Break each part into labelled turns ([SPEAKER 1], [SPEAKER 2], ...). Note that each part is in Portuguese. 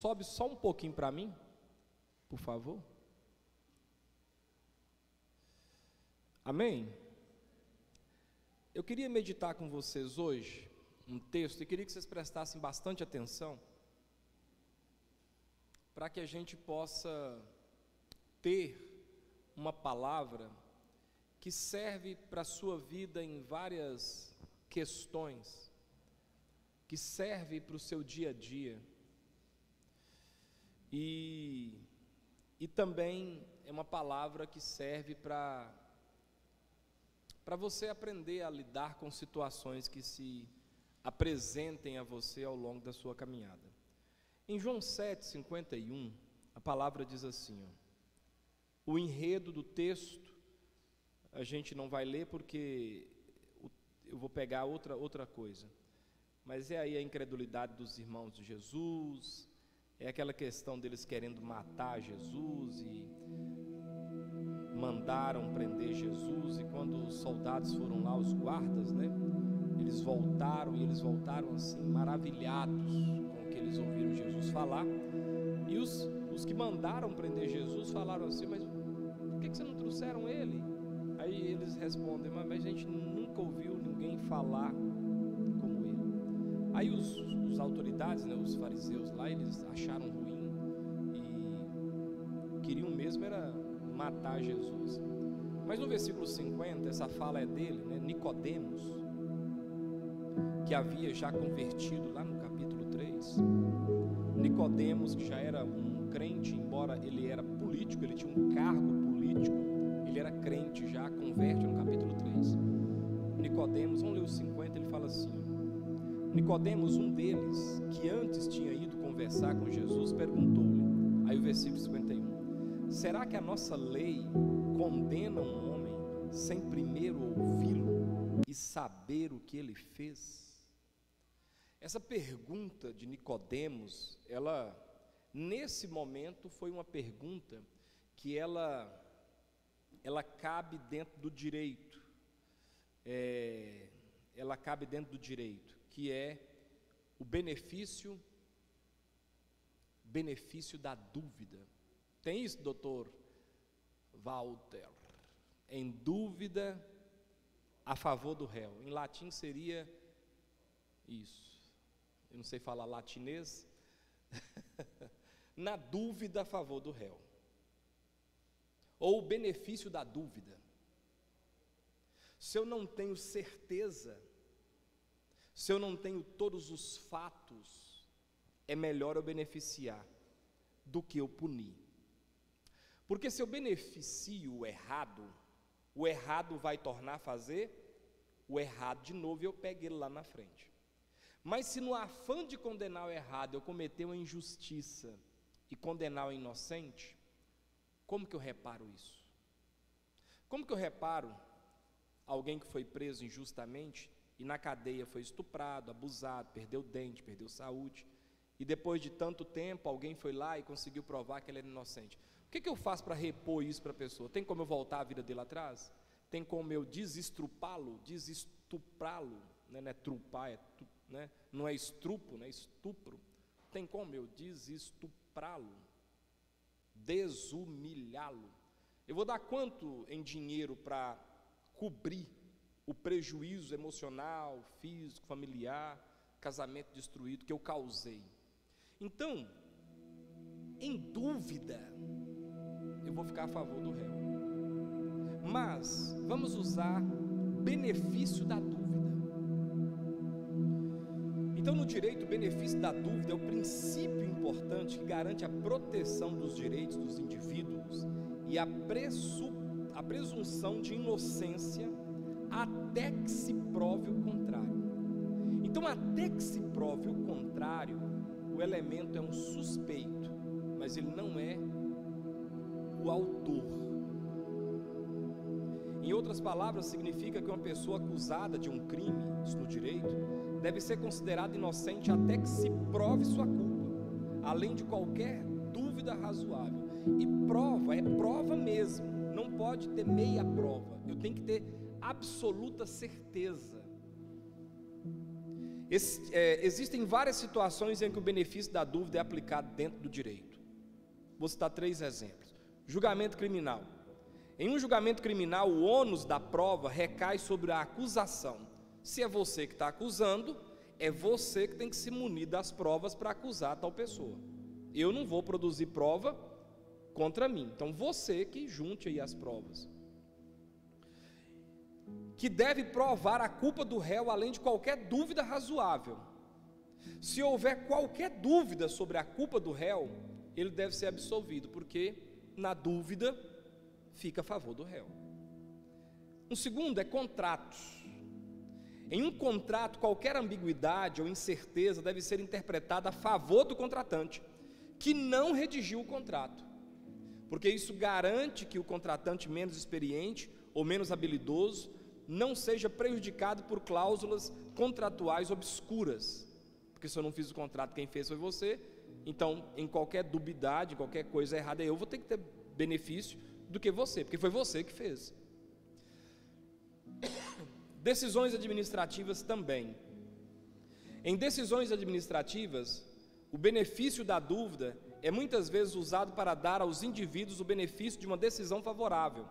[SPEAKER 1] Sobe só um pouquinho para mim, por favor. Amém? Eu queria meditar com vocês hoje um texto e queria que vocês prestassem bastante atenção para que a gente possa ter uma palavra que serve para a sua vida em várias questões, que serve para o seu dia a dia. E também é uma palavra que serve para você aprender a lidar com situações que se apresentem a você ao longo da sua caminhada. Em João 7,51, a palavra diz assim, o enredo do texto, a gente não vai ler porque eu vou pegar outra coisa, mas é aí a incredulidade dos irmãos de Jesus, é aquela questão deles querendo matar Jesus e mandaram prender Jesus, e quando os soldados foram lá, os guardas, eles voltaram assim maravilhados com o que eles ouviram Jesus falar, e os que mandaram prender Jesus falaram assim, mas por que vocês não trouxeram ele? Aí eles respondem, mas a gente nunca ouviu ninguém falar como ele. Aí os autoridades, os fariseus lá, eles acharam ruim e queriam mesmo era matar Jesus. Mas no versículo 50, essa fala é dele, Nicodemos, que havia já convertido lá no capítulo 3. Nicodemos, que já era um crente, embora ele era político, ele tinha um cargo político, ele era crente já, converte no capítulo 3. Nicodemos, vamos ler o 50, ele fala assim, Nicodemos, um deles, que antes tinha ido conversar com Jesus, perguntou-lhe, aí o versículo 51, será que a nossa lei condena um homem sem primeiro ouvi-lo e saber o que ele fez? Essa pergunta de Nicodemos, ela, nesse momento, foi uma pergunta que ela cabe dentro do direito, que é o benefício da dúvida. Tem isso, doutor Walter? Em dúvida a favor do réu. Em latim seria isso. Eu não sei falar latinês. Na dúvida a favor do réu. Ou o benefício da dúvida. Se eu não tenho certeza, se eu não tenho todos os fatos, é melhor eu beneficiar do que eu punir. Porque se eu beneficio o errado vai tornar a fazer o errado de novo e eu pego ele lá na frente. Mas se no afã de condenar o errado eu cometer uma injustiça e condenar o inocente, como que eu reparo isso? Como que eu reparo alguém que foi preso injustamente e na cadeia foi estuprado, abusado, perdeu dente, perdeu saúde, e depois de tanto tempo alguém foi lá e conseguiu provar que ele era inocente? O que eu faço para repor isso para a pessoa? Tem como eu voltar a vida dele atrás? Tem como eu desestuprá-lo, não é trupar, não é estrupo, é estupro. Tem como eu desestuprá-lo, desumilhá-lo? Eu vou dar quanto em dinheiro para cobrir o prejuízo emocional, físico, familiar, casamento destruído que eu causei? Então, em dúvida, eu vou ficar a favor do réu. Mas vamos usar benefício da dúvida. Então, no direito, o benefício da dúvida é o princípio importante que garante a proteção dos direitos dos indivíduos e a presunção de inocência até que se prove o contrário. Então, até que se prove o contrário, o elemento é um suspeito, mas ele não é o autor. Em outras palavras, significa que uma pessoa acusada de um crime, isso no direito, deve ser considerada inocente até que se prove sua culpa, além de qualquer dúvida razoável. E prova é prova mesmo, não pode ter meia prova, eu tenho que ter absoluta certeza. Existem várias situações em que o benefício da dúvida é aplicado dentro do direito. Vou citar 3 exemplos. Julgamento criminal. Em um julgamento criminal, o ônus da prova recai sobre a acusação. Se é você que está acusando, é você que tem que se munir das provas para acusar a tal pessoa. Eu não vou produzir prova contra mim, então você que junte aí as provas. Que deve provar a culpa do réu além de qualquer dúvida razoável. Se houver qualquer dúvida sobre a culpa do réu, ele deve ser absolvido, porque na dúvida fica a favor do réu. Um segundo é contratos. Em um contrato, qualquer ambiguidade ou incerteza deve ser interpretada a favor do contratante, que não redigiu o contrato, porque isso garante que o contratante menos experiente ou menos habilidoso não seja prejudicado por cláusulas contratuais obscuras, porque se eu não fiz o contrato, quem fez foi você, então em qualquer dubidade, qualquer coisa errada, eu vou ter que ter benefício do que você, porque foi você que fez. Decisões administrativas também. Em decisões administrativas, o benefício da dúvida é muitas vezes usado para dar aos indivíduos o benefício de uma decisão favorável,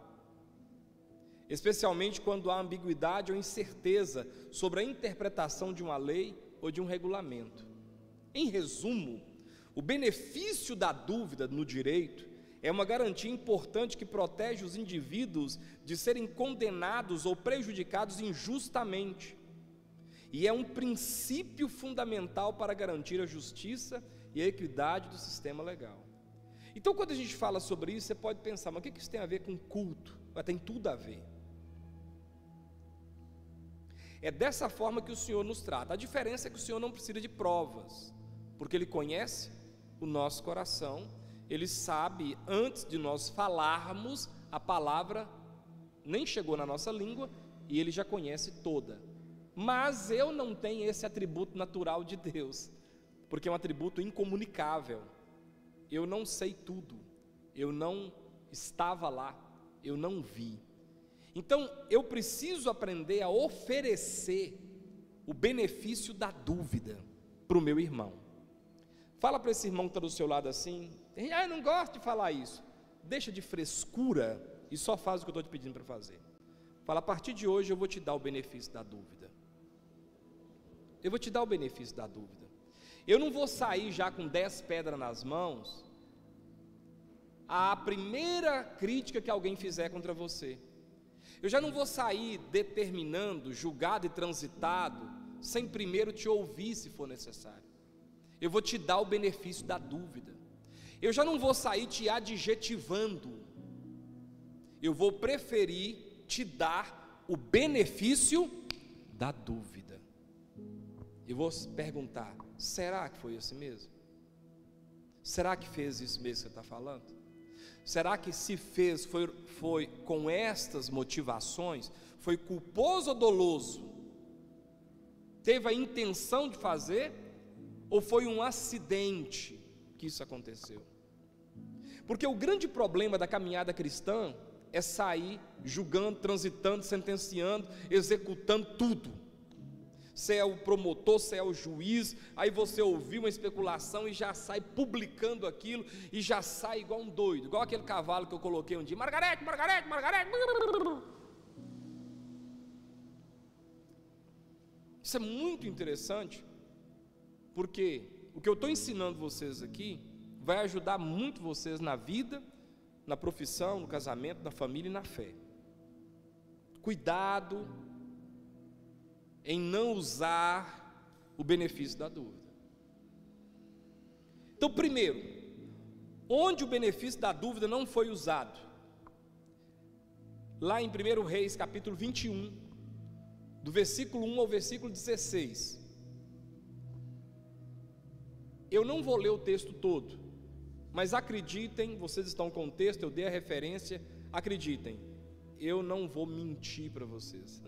[SPEAKER 1] especialmente quando há ambiguidade ou incerteza sobre a interpretação de uma lei ou de um regulamento. Em resumo, o benefício da dúvida no direito é uma garantia importante que protege os indivíduos de serem condenados ou prejudicados injustamente, e é um princípio fundamental para garantir a justiça e a equidade do sistema legal. Então, quando a gente fala sobre isso, você pode pensar, mas o que isso tem a ver com culto? Mas tem tudo a ver. É dessa forma que o Senhor nos trata. A diferença é que o Senhor não precisa de provas, porque Ele conhece o nosso coração. Ele sabe, antes de nós falarmos, a palavra nem chegou na nossa língua e Ele já conhece toda. Mas eu não tenho esse atributo natural de Deus, porque é um atributo incomunicável. Eu não sei tudo, eu não estava lá, eu não vi. Então eu preciso aprender a oferecer o benefício da dúvida para o meu irmão. Fala para esse irmão que está do seu lado assim: eu não gosto de falar isso. Deixa de frescura e só faz o que eu estou te pedindo para fazer. Fala: a partir de hoje eu vou te dar o benefício da dúvida. Eu vou te dar o benefício da dúvida. Eu não vou sair já com 10 pedras nas mãos à primeira crítica que alguém fizer contra você. Eu já não vou sair determinando, julgado e transitado, sem primeiro te ouvir se for necessário. Eu vou te dar o benefício da dúvida. Eu já não vou sair te adjetivando. Eu vou preferir te dar o benefício da dúvida. Eu vou perguntar: será que foi isso mesmo? Será que fez isso mesmo que você está falando? Será que se fez foi com estas motivações? Foi culposo ou doloso? Teve a intenção de fazer? Ou foi um acidente que isso aconteceu? Porque o grande problema da caminhada cristã é sair julgando, transitando, sentenciando, executando tudo. Você é o promotor, você é o juiz, aí você ouviu uma especulação e já sai publicando aquilo, e já sai igual um doido, igual aquele cavalo que eu coloquei um dia: Margarete, Margarete, Margarete. Isso é muito interessante, porque o que eu estou ensinando vocês aqui vai ajudar muito vocês na vida, na profissão, no casamento, na família e na fé. Cuidado em não usar o benefício da dúvida. Então, primeiro, onde o benefício da dúvida não foi usado? Lá em 1 Reis, capítulo 21, do versículo 1 ao versículo 16. Eu não vou ler o texto todo, mas acreditem, vocês estão com o texto, eu dei a referência, acreditem, eu não vou mentir para vocês.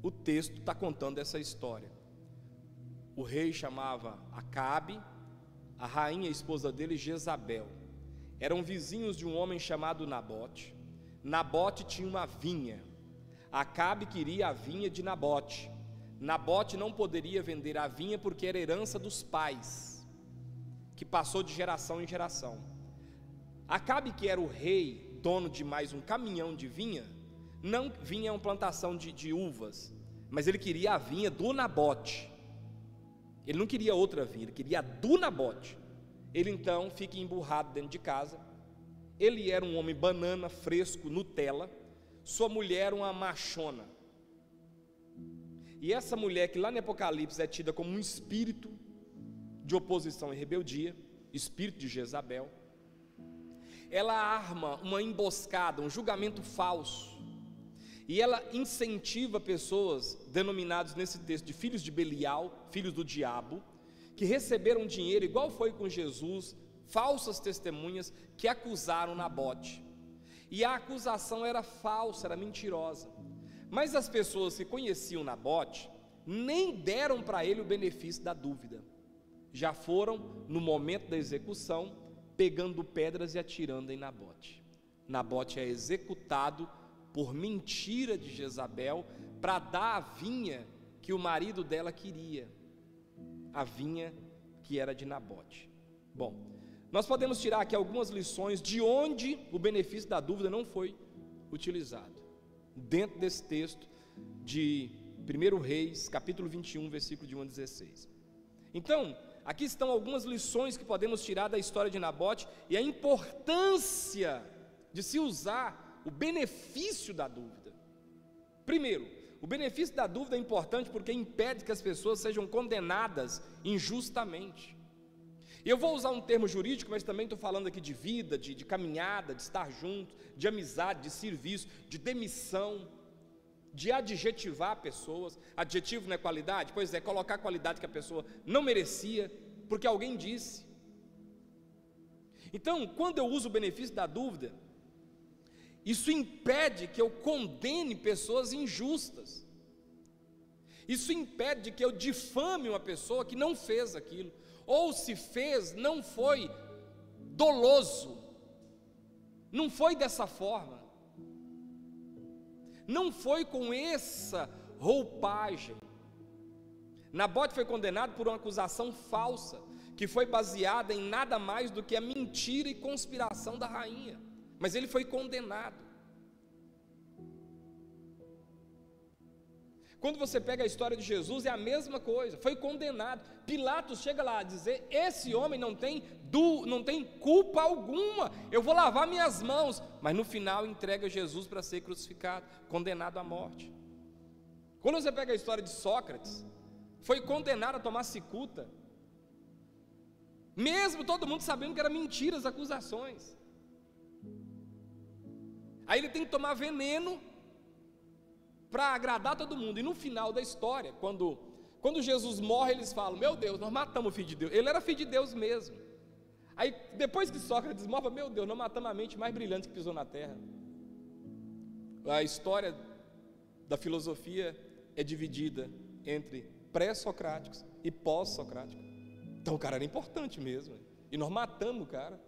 [SPEAKER 1] O texto está contando essa história. O rei chamava Acabe, a rainha, a esposa dele, Jezabel. Eram vizinhos de um homem chamado Nabote. Nabote tinha uma vinha. Acabe queria a vinha de Nabote. Nabote não poderia vender a vinha porque era herança dos pais, que passou de geração em geração. Acabe, que era o rei, dono de mais um caminhão de vinha, não vinha uma plantação de uvas, mas ele queria a vinha do Nabote. Ele não queria outra vinha, ele queria a do Nabote. Ele então fica emburrado dentro de casa. Ele era um homem banana, fresco, Nutella. Sua mulher uma machona. E essa mulher, que lá no Apocalipse é tida como um espírito de oposição e rebeldia, espírito de Jezabel, ela arma uma emboscada, um julgamento falso, e ela incentiva pessoas denominados nesse texto de filhos de Belial, filhos do diabo, que receberam dinheiro, igual foi com Jesus, falsas testemunhas que acusaram Nabote. E a acusação era falsa, era mentirosa. Mas as pessoas que conheciam Nabote nem deram para ele o benefício da dúvida. Já foram, no momento da execução, pegando pedras e atirando em Nabote. Nabote é executado por mentira de Jezabel, para dar a vinha que o marido dela queria, a vinha que era de Nabote. Bom, nós podemos tirar aqui algumas lições de onde o benefício da dúvida não foi utilizado, dentro desse texto de 1 Reis, capítulo 21, versículo de 1 a 16. Então, aqui estão algumas lições que podemos tirar da história de Nabote e a importância de se usar o benefício da dúvida. Primeiro, o benefício da dúvida é importante porque impede que as pessoas sejam condenadas injustamente. E eu vou usar um termo jurídico, mas também estou falando aqui de vida, de caminhada, de estar junto, de amizade, de serviço, de demissão, de adjetivar pessoas. Adjetivo não é qualidade? Pois é, colocar qualidade que a pessoa não merecia, porque alguém disse. Então, quando eu uso o benefício da dúvida, isso impede que eu condene pessoas injustas. Isso impede que eu difame uma pessoa que não fez aquilo, ou se fez, não foi doloso, não foi dessa forma, não foi com essa roupagem. Nabote foi condenado por uma acusação falsa, que foi baseada em nada mais do que a mentira e conspiração da rainha, mas ele foi condenado. Quando você pega a história de Jesus, é a mesma coisa, foi condenado. Pilatos chega lá a dizer: esse homem não tem culpa alguma, eu vou lavar minhas mãos, mas no final entrega Jesus para ser crucificado, condenado à morte. Quando você pega a história de Sócrates, foi condenado a tomar cicuta, mesmo todo mundo sabendo que eram mentiras as acusações. Aí ele tem que tomar veneno para agradar todo mundo. E no final da história, quando Jesus morre, eles falam: meu Deus, nós matamos o filho de Deus. Ele era filho de Deus mesmo. Aí depois que Sócrates morre, meu Deus, nós matamos a mente mais brilhante que pisou na terra. A história da filosofia é dividida entre pré-socráticos e pós-socráticos. Então o cara era importante mesmo, e nós matamos o cara,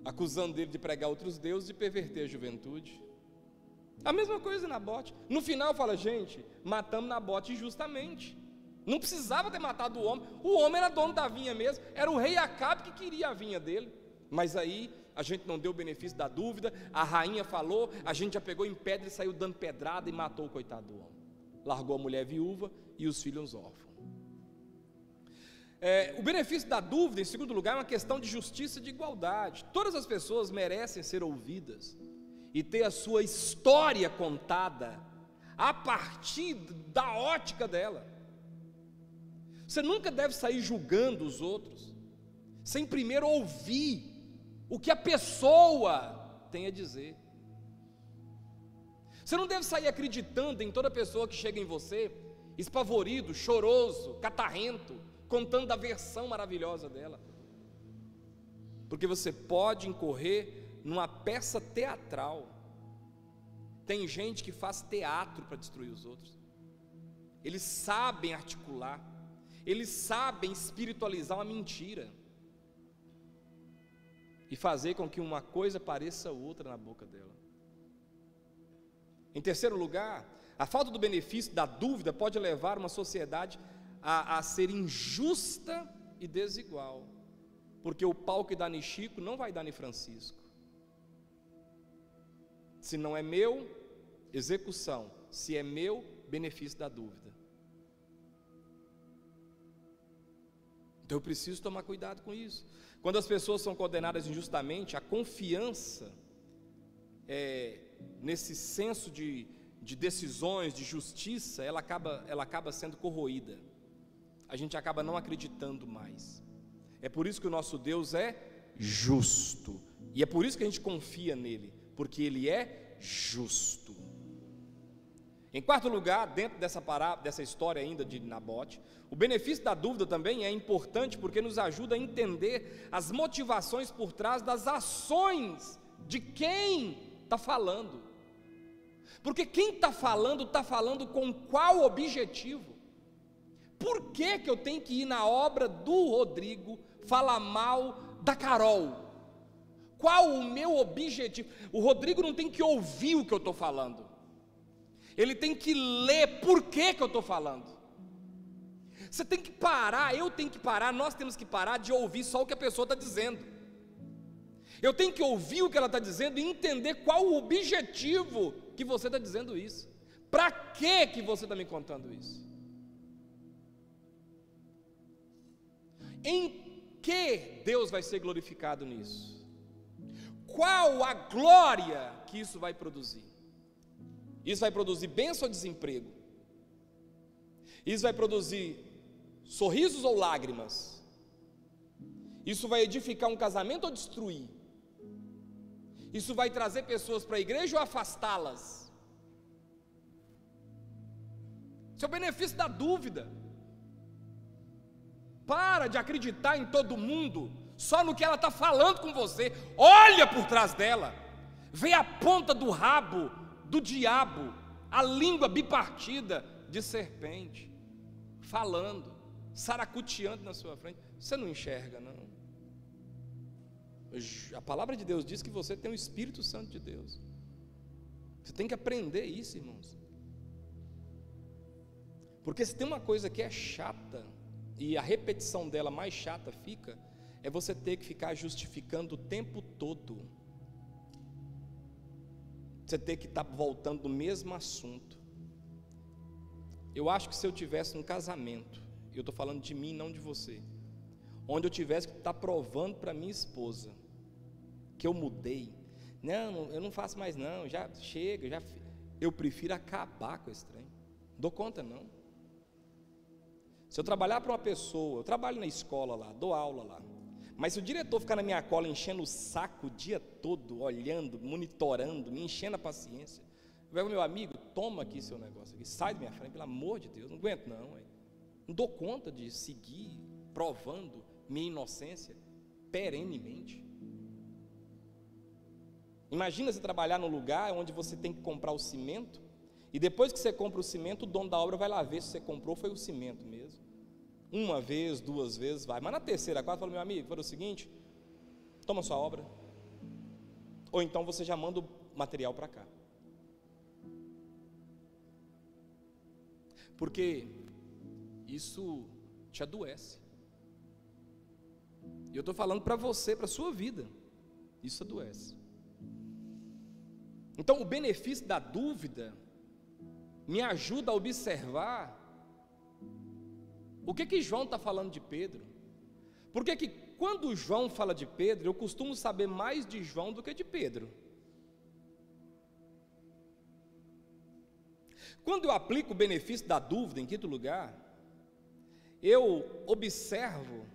[SPEAKER 1] acusando ele de pregar outros deuses e perverter a juventude. A mesma coisa Nabote. No final fala: gente, matamos Nabote injustamente, não precisava ter matado o homem era dono da vinha mesmo, era o rei Acabe que queria a vinha dele, mas aí a gente não deu o benefício da dúvida, a rainha falou, a gente já pegou em pedra e saiu dando pedrada e matou o coitado do homem, largou a mulher viúva e os filhos órfãos. O benefício da dúvida, em segundo lugar, é uma questão de justiça e de igualdade. Todas as pessoas merecem ser ouvidas e ter a sua história contada a partir da ótica dela. Você nunca deve sair julgando os outros sem primeiro ouvir o que a pessoa tem a dizer. Você não deve sair acreditando em toda pessoa que chega em você, espavorido, choroso, catarrento, contando da versão maravilhosa dela, porque você pode incorrer numa peça teatral. Tem gente que faz teatro para destruir os outros. Eles sabem articular, eles sabem espiritualizar uma mentira e fazer com que uma coisa pareça outra na boca dela. Em terceiro lugar, a falta do benefício da dúvida pode levar uma sociedade a ser injusta e desigual, porque o pau que dá em Chico não vai dar em Francisco. Se não é meu, execução; se é meu, benefício da dúvida. Então eu preciso tomar cuidado com isso. Quando as pessoas são condenadas injustamente, a confiança nesse senso de decisões, de justiça, ela acaba sendo corroída. A gente acaba não acreditando mais. É por isso que o nosso Deus é justo, e é por isso que a gente confia nele, porque ele é justo. Em quarto lugar, dentro dessa história ainda de Nabote, o benefício da dúvida também é importante, porque nos ajuda a entender as motivações por trás das ações de quem está falando. Porque quem está falando com qual objetivo? Por que eu tenho que ir na obra do Rodrigo falar mal da Carol? Qual o meu objetivo? O Rodrigo não tem que ouvir o que eu estou falando, ele tem que ler por que eu estou falando. Você tem que parar, eu tenho que parar, nós temos que parar de ouvir só o que a pessoa está dizendo. Eu tenho que ouvir o que ela está dizendo e entender qual o objetivo que você está dizendo isso. Para que você está me contando isso? Em que Deus vai ser glorificado nisso? Qual a glória que isso vai produzir? Isso vai produzir bênção ou desemprego? Isso vai produzir sorrisos ou lágrimas? Isso vai edificar um casamento ou destruir? Isso vai trazer pessoas para a igreja ou afastá-las? Isso é o benefício da dúvida. Para de acreditar em todo mundo, só no que ela está falando com você. Olha por trás dela, vê a ponta do rabo do diabo, a língua bipartida de serpente, falando, saracuteando na sua frente. Você não enxerga, não. A palavra de Deus diz que você tem o Espírito Santo de Deus. Você tem que aprender isso, irmãos. Porque se tem uma coisa que é chata, e a repetição dela mais chata fica, é você ter que ficar justificando o tempo todo. Você ter que estar voltando no mesmo assunto. Eu acho que se eu tivesse um casamento, eu estou falando de mim, não de você, onde eu tivesse que estar provando para minha esposa que eu mudei, não, eu não faço mais não, já chega, eu prefiro acabar com esse trem. Não dou conta não. Se eu trabalhar para uma pessoa, eu trabalho na escola lá, dou aula lá, mas se o diretor ficar na minha cola enchendo o saco o dia todo, olhando, monitorando, me enchendo a paciência, eu vou, meu amigo, toma aqui seu negócio aqui, sai da minha frente, pelo amor de Deus, não aguento não, não dou conta de seguir provando minha inocência perenemente. Imagina você trabalhar num lugar onde você tem que comprar o cimento, e depois que você compra o cimento, o dono da obra vai lá ver se você comprou foi o cimento mesmo. Uma vez, duas vezes vai, mas na terceira, quarta, fala, meu amigo, foi o seguinte, toma sua obra, ou então você já manda o material para cá, porque isso te adoece. E eu estou falando para você, para a sua vida, isso adoece. Então o benefício da dúvida me ajuda a observar o que João está falando de Pedro. Porque quando João fala de Pedro, eu costumo saber mais de João do que de Pedro. Quando eu aplico o benefício da dúvida, em quinto lugar, eu observo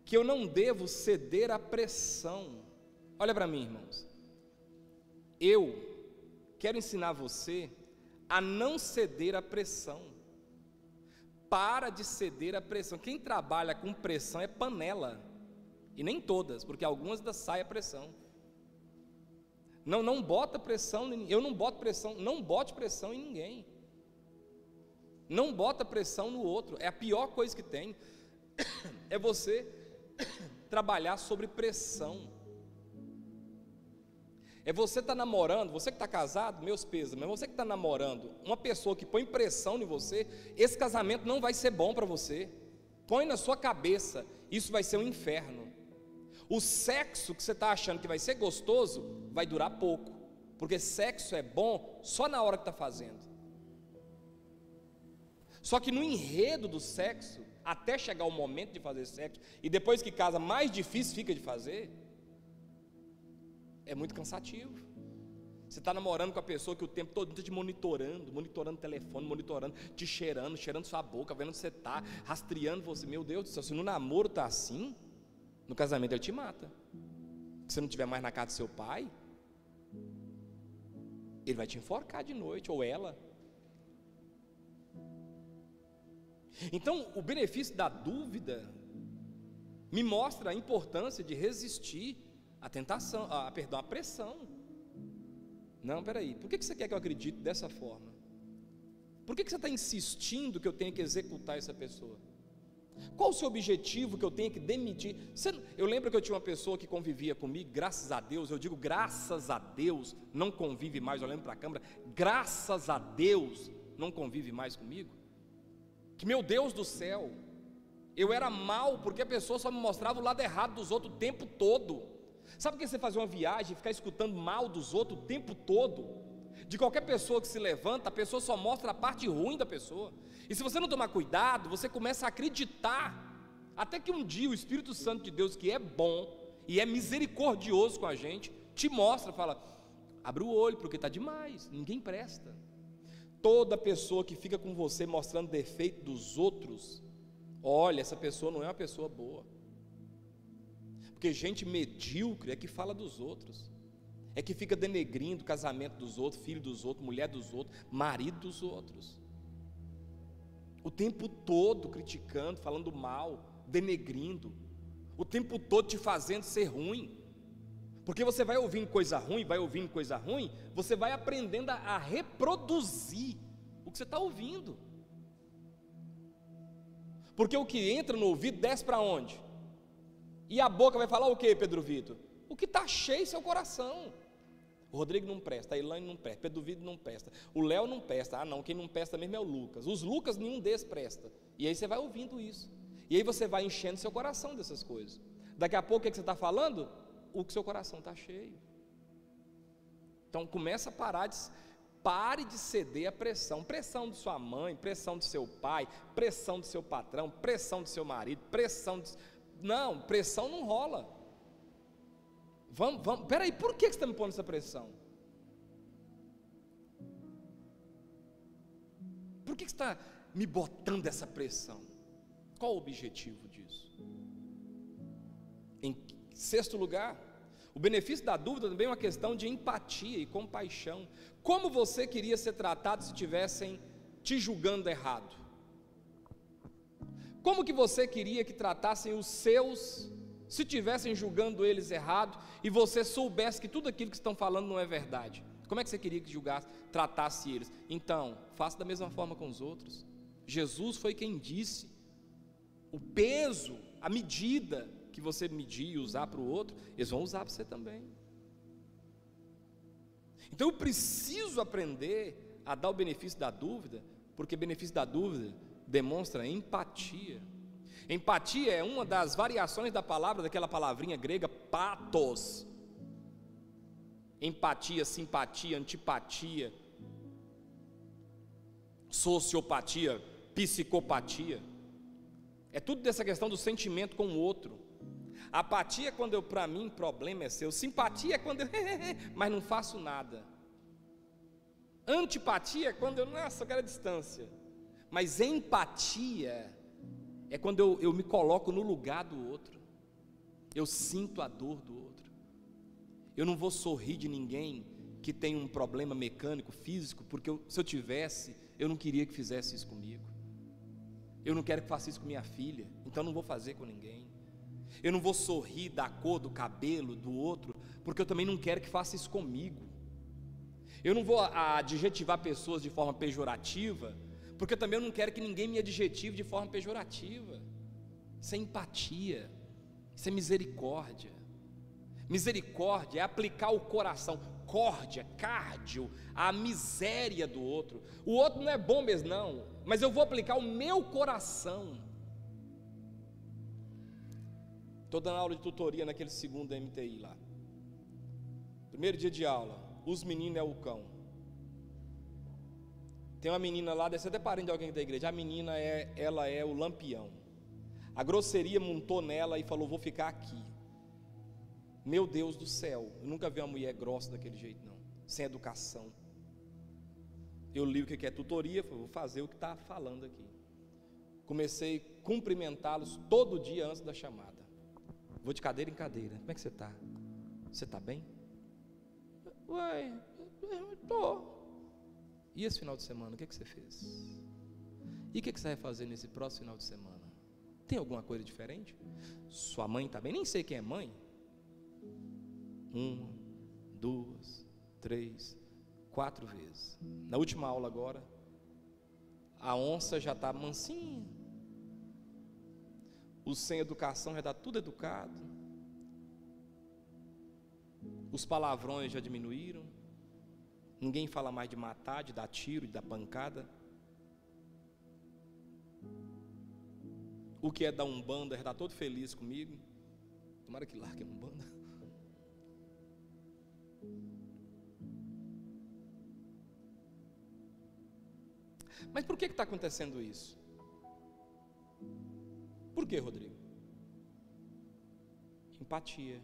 [SPEAKER 1] que eu não devo ceder à pressão. Olha para mim, irmãos, eu quero ensinar você a não ceder à pressão. Para de ceder à pressão. Quem trabalha com pressão é panela, e nem todas, porque algumas ainda saem a pressão. Não bota pressão, eu não boto pressão, não bote pressão em ninguém. Não bota pressão no outro, é a pior coisa que tem, é você trabalhar sobre pressão. É você estar namorando, você que está casado, meus pesos, mas você que está namorando uma pessoa que põe pressão em você, esse casamento não vai ser bom para você. Põe na sua cabeça, isso vai ser um inferno. O sexo que você está achando que vai ser gostoso, vai durar pouco, porque sexo é bom só na hora que está fazendo. Só que no enredo do sexo, até chegar o momento de fazer sexo, e depois que casa, mais difícil fica de fazer, é muito cansativo. Você está namorando com a pessoa que o tempo todo está te monitorando o telefone, monitorando, te cheirando sua boca, vendo onde você está, rastreando você. Meu Deus do céu, se no namoro está assim, no casamento ele te mata. Se você não estiver mais na casa do seu pai, ele vai te enforcar de noite, ou ela. Então, o benefício da dúvida me mostra a importância de resistir à tentação, à pressão. Não, peraí, por que você quer que eu acredite dessa forma? Por que você está insistindo que eu tenha que executar essa pessoa? Qual o seu objetivo que eu tenha que demitir? Eu lembro que eu tinha uma pessoa que convivia comigo, graças a Deus, eu digo graças a Deus, não convive mais olhando para a câmera, graças a Deus, não convive mais comigo. Que meu Deus do céu, eu era mal porque a pessoa só me mostrava o lado errado dos outros o tempo todo. Sabe que você fazer uma viagem e ficar escutando mal dos outros o tempo todo? De qualquer pessoa que se levanta, a pessoa só mostra a parte ruim da pessoa. E se você não tomar cuidado, você começa a acreditar. Até que um dia o Espírito Santo de Deus, que é bom e é misericordioso com a gente, te mostra, fala, abre o olho porque está demais, ninguém presta. Toda pessoa que fica com você mostrando defeito dos outros, olha, essa pessoa não é uma pessoa boa. Porque gente medíocre é que fala dos outros, é que fica denegrindo o casamento dos outros, filho dos outros, mulher dos outros, marido dos outros, o tempo todo criticando, falando mal, denegrindo, o tempo todo te fazendo ser ruim, porque você vai ouvindo coisa ruim, você vai aprendendo a reproduzir o que você está ouvindo, porque o que entra no ouvido desce para onde? E a boca vai falar o que, Pedro Vitor? O que está cheio em seu coração. O Rodrigo não presta, a Ilane não presta, Pedro Vitor não presta, o Léo não presta, ah não, quem não presta mesmo é o Lucas. Os Lucas, nenhum desses presta. E aí você vai ouvindo isso. E aí você vai enchendo seu coração dessas coisas. Daqui a pouco o que você está falando? O que seu coração está cheio. Então começa a pare de ceder à pressão. Pressão de sua mãe, pressão do seu pai, pressão do seu patrão, pressão do seu marido, Não, pressão não rola. Peraí, por que você está me pondo essa pressão? Por que você está me botando essa pressão? Qual o objetivo disso? Em sexto lugar, o benefício da dúvida também é uma questão de empatia e compaixão. Como você queria ser tratado se tivessem te julgando errado? Como que você queria que tratassem os seus, se estivessem julgando eles errado, e você soubesse que tudo aquilo que estão falando não é verdade? Como é que você queria que tratasse eles? Então, faça da mesma forma com os outros. Jesus foi quem disse, o peso, a medida que você medir e usar para o outro, eles vão usar para você também. Então eu preciso aprender a dar o benefício da dúvida, porque benefício da dúvida demonstra empatia. Empatia é uma das variações da palavra, daquela palavrinha grega pathos. Empatia, simpatia, antipatia, sociopatia, psicopatia. É tudo dessa questão do sentimento com o outro. Apatia é quando para mim, problema é seu. Simpatia é quando eu, mas não faço nada. Antipatia é quando eu, nossa, eu quero a distância. Mas empatia é quando eu me coloco no lugar do outro. Eu sinto a dor do outro. Eu não vou sorrir de ninguém que tem um problema mecânico, físico, porque se eu tivesse, eu não queria que fizesse isso comigo. Eu não quero que faça isso com minha filha, então não vou fazer com ninguém. Eu não vou sorrir da cor do cabelo do outro, porque eu também não quero que faça isso comigo. Eu não vou adjetivar pessoas de forma pejorativa, porque também eu não quero que ninguém me adjetive de forma pejorativa. Isso é empatia, isso é misericórdia. Misericórdia é aplicar o coração, córdia, cardio, a miséria do outro. O outro não é bom mesmo não, mas eu vou aplicar o meu coração. Estou dando aula de tutoria naquele segundo MTI lá. Primeiro dia de aula, os meninos é o cão. Tem uma menina lá, deve ser até parente de alguém da igreja. A menina ela é o lampião. A grosseria montou nela e falou: vou ficar aqui. Meu Deus do céu, eu nunca vi uma mulher grossa daquele jeito não, sem educação. Eu li o que é tutoria, falei: vou fazer o que está falando aqui. Comecei a cumprimentá-los todo dia antes da chamada. Vou de cadeira em cadeira. Como é que você está? Você está bem? Ué, estou. E esse final de semana, o que você fez? E o que você vai fazer nesse próximo final de semana? Tem alguma coisa diferente? Sua mãe está bem? Nem sei quem é mãe. 1, 2, 3, 4 vezes. Na última aula agora, a onça já está mansinha. O sem educação já está tudo educado. Os palavrões já diminuíram. Ninguém fala mais de matar, de dar tiro, de dar pancada. O que é da Umbanda já está todo feliz comigo. Tomara que largue a Umbanda. Mas por que está acontecendo isso? Por que, Rodrigo? Empatia.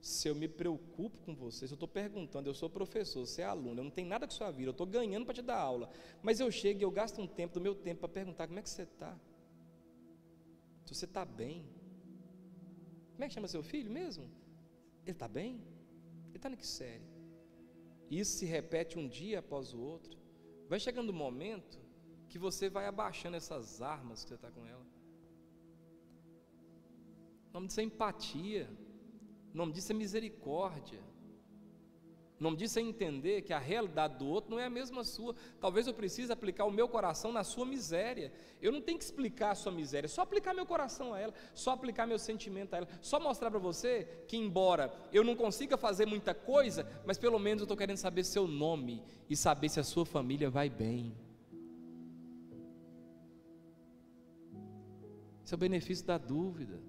[SPEAKER 1] Se eu me preocupo com você, se eu estou perguntando, eu sou professor, você é aluno, eu não tenho nada com sua vida, eu estou ganhando para te dar aula, mas eu chego e eu gasto um tempo do meu tempo para perguntar como é que você está, se você está bem. Como é que chama seu filho mesmo? Ele está bem? Ele está no que série? Isso se repete um dia após o outro. Vai chegando um momento que você vai abaixando essas armas que você está com ela. O nome disso é empatia. O nome disso é misericórdia. O nome disso é entender que a realidade do outro não é a mesma sua. Talvez eu precise aplicar o meu coração na sua miséria. Eu não tenho que explicar a sua miséria, só aplicar meu coração a ela, só aplicar meu sentimento a ela, só mostrar para você que, embora eu não consiga fazer muita coisa, mas pelo menos eu estou querendo saber seu nome e saber se a sua família vai bem. Esse é o benefício da dúvida.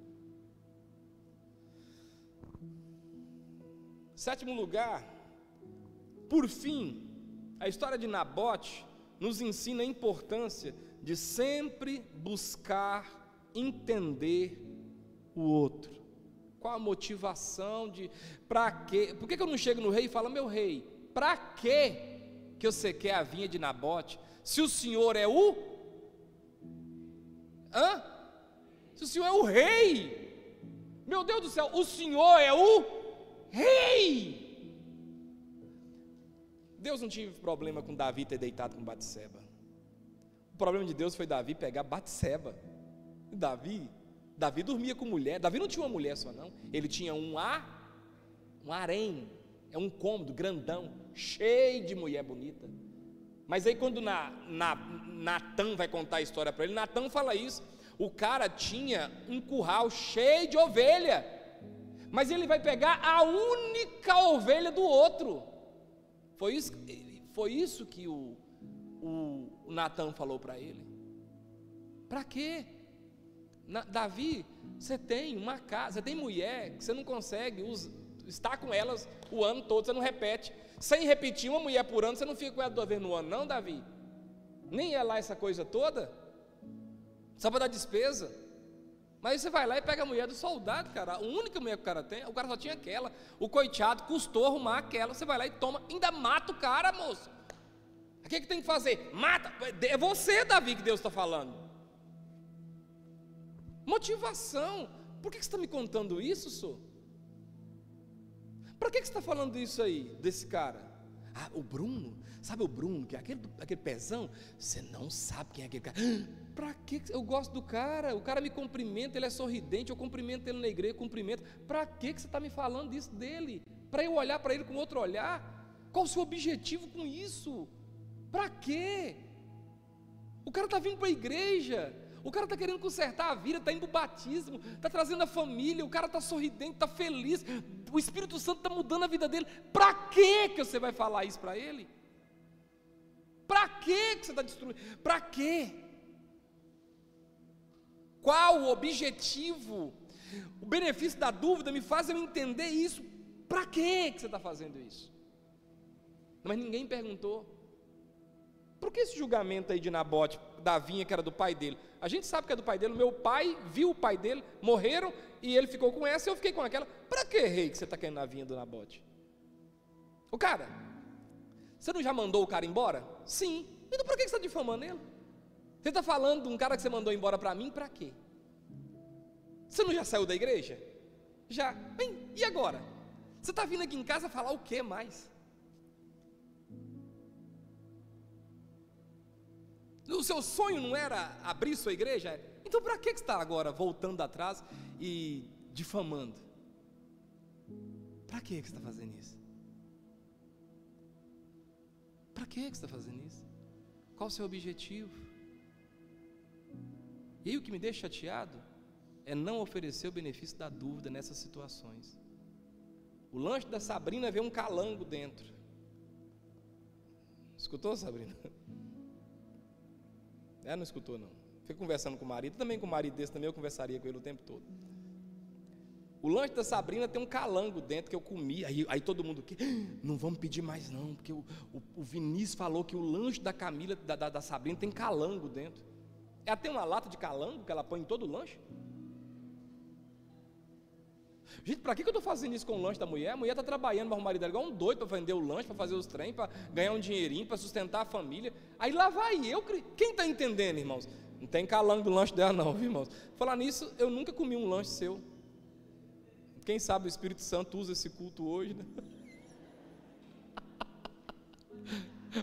[SPEAKER 1] Sétimo lugar, por fim, a história de Nabote nos ensina a importância de sempre buscar entender o outro. Qual a motivação de, para quê? Por que eu não chego no rei e falo: meu rei, para que você quer a vinha de Nabote? Se o senhor é o... Se o senhor é o rei, meu Deus do céu, o senhor é o rei. Deus não tive problema com Davi ter deitado com Batseba. O problema de Deus foi Davi pegar Batseba. Davi dormia com mulher. Davi não tinha uma mulher só não. Ele tinha um harém. É um cômodo grandão, cheio de mulher bonita. Mas aí quando Natan vai contar a história para ele, Natan fala isso. O cara tinha um curral cheio de ovelha, mas ele vai pegar a única ovelha do outro. Foi isso que o Natan falou para ele. Para quê? Davi, você tem uma casa, você tem mulher, que você não consegue estar com elas o ano todo, você não repete. Sem repetir uma mulher por ano, você não fica com ela 2 vezes no ano, não, Davi? Nem é lá essa coisa toda, só para dar despesa. Mas você vai lá e pega a mulher do soldado, cara. A única mulher que o cara tem, o cara só tinha aquela. O coitado custou arrumar aquela. Você vai lá e toma, ainda mata o cara, moço. O que tem que fazer? Mata. É você, Davi, que Deus está falando. Motivação. Por que você está me contando isso, senhor? Para que você está falando isso aí, desse cara? O Bruno. Sabe o Bruno, que é aquele pezão? Você não sabe quem é aquele cara. Para que? Eu gosto do cara, o cara me cumprimenta, ele é sorridente, eu cumprimento ele na igreja, cumprimento. Para que você está me falando isso dele? Para eu olhar para ele com outro olhar? Qual o seu objetivo com isso? Para quê? O cara está vindo para a igreja, O cara está querendo consertar a vida, está indo para o batismo, está trazendo a família, o cara está sorridente, está feliz, o Espírito Santo está mudando a vida dele. Para que você vai falar isso para ele? Para que você está destruindo? Para quê? Qual o objetivo? O benefício da dúvida me faz eu entender isso. Para que você está fazendo isso? Mas ninguém perguntou. Por que esse julgamento aí de Nabote, da vinha que era do pai dele? A gente sabe que é do pai dele. O meu pai viu o pai dele, morreram, e ele ficou com essa, e eu fiquei com aquela. Para que, rei, que você está querendo na vinha do Nabote? O cara, você não já mandou o cara embora? Sim. Então por que você está difamando ele? Você está falando de um cara que você mandou embora para mim, para quê? Você não já saiu da igreja? Já. Bem, e agora? Você está vindo aqui em casa falar o que mais? O seu sonho não era abrir sua igreja? Então para que você está agora voltando atrás e difamando? Para que você está fazendo isso? Para que você está fazendo isso? Qual o seu objetivo? E aí o que me deixa chateado é não oferecer o benefício da dúvida nessas situações. O lanche da Sabrina vê um calango dentro. Escutou, Sabrina? Ela não escutou, não. Fica conversando com o marido. Também com o marido desse também eu conversaria com ele o tempo todo. O lanche da Sabrina tem um calango dentro que eu comi. Aí todo mundo aqui, não vamos pedir mais não, porque o Vinícius falou que o lanche da Camila, da Sabrina, tem calango dentro. Ela tem uma lata de calango que ela põe em todo o lanche. Gente, para que eu estou fazendo isso com o lanche da mulher? A mulher está trabalhando para o marido dela igual um doido para vender o lanche, para fazer os trem, para ganhar um dinheirinho, para sustentar a família. Aí lá vai eu. Quem está entendendo, irmãos? Não tem calango do lanche dela não, viu, irmãos? Falar nisso, eu nunca comi um lanche seu. Quem sabe o Espírito Santo usa esse culto hoje, né?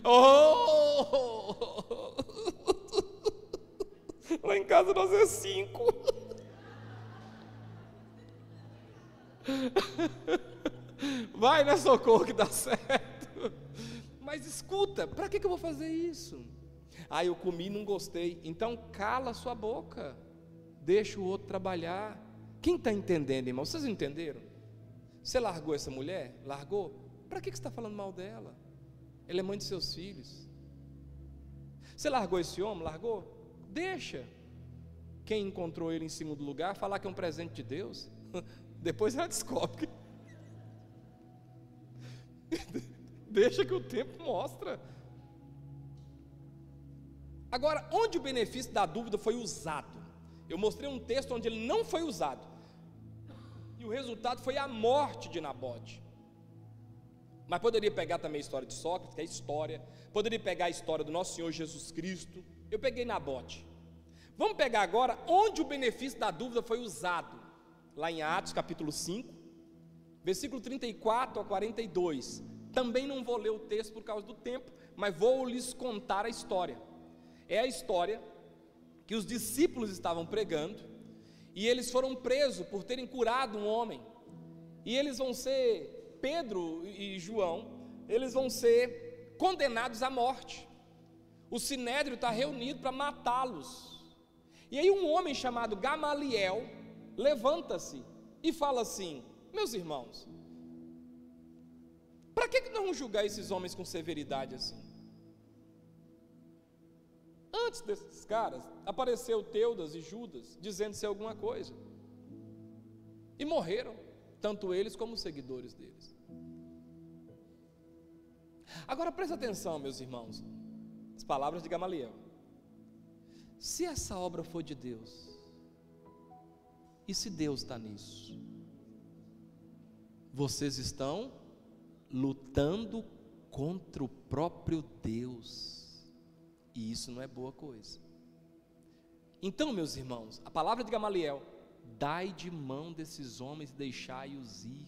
[SPEAKER 1] Oh! Lá em casa nós é 5. Vai, né, Socorro, que dá certo. Mas escuta, para que eu vou fazer isso? Ah, eu comi e não gostei. Então cala a sua boca, deixa o outro trabalhar. Quem está entendendo, irmão? Vocês entenderam? Você largou essa mulher? Largou? Para que você está falando mal dela? Ela é mãe de seus filhos. Você largou esse homem? Largou? Deixa quem encontrou ele em segundo lugar falar que é um presente de Deus. Depois ela descobre. Deixa que o tempo mostra. Agora, onde o benefício da dúvida foi usado? Eu mostrei um texto onde ele não foi usado. E o resultado foi a morte de Nabote. Mas poderia pegar também a história de Sócrates, que é história. Poderia pegar a história do nosso Senhor Jesus Cristo. Eu peguei Nabote. Vamos pegar agora onde o benefício da dúvida foi usado. Lá em Atos capítulo 5, versículo 34 a 42. Também não vou ler o texto por causa do tempo, mas vou lhes contar a história. É a história que os discípulos estavam pregando, e eles foram presos por terem curado um homem, e eles vão ser, Pedro e João, eles vão ser condenados à morte. O sinédrio está reunido para matá-los, e aí um homem chamado Gamaliel levanta-se e fala assim: meus irmãos, para que nós vamos julgar esses homens com severidade assim? Antes desses caras, apareceu Teudas e Judas, dizendo ser alguma coisa, e morreram, tanto eles como os seguidores deles. Agora presta atenção, meus irmãos, as palavras de Gamaliel. Se essa obra for de Deus, e se Deus está nisso, vocês estão lutando contra o próprio Deus, e isso não é boa coisa. Então, meus irmãos, a palavra de Gamaliel: dai de mão desses homens e deixai-os ir,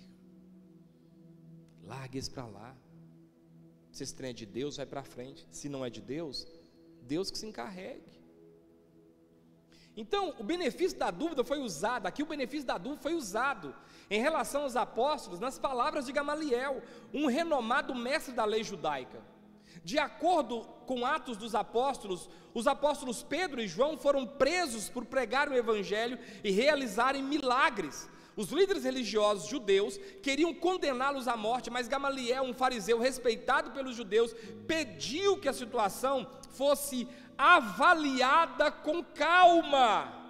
[SPEAKER 1] largue eles para lá. Se esse trem é de Deus, vai para frente. Se não é de Deus, Deus que se encarregue. Então, o benefício da dúvida foi usado, aqui o benefício da dúvida foi usado em relação aos apóstolos, nas palavras de Gamaliel, um renomado mestre da lei judaica. De acordo com Atos dos Apóstolos, os apóstolos Pedro e João foram presos por pregar o evangelho e realizarem milagres. Os líderes religiosos judeus queriam condená-los à morte, mas Gamaliel, um fariseu respeitado pelos judeus, pediu que a situação fosse avaliada com calma.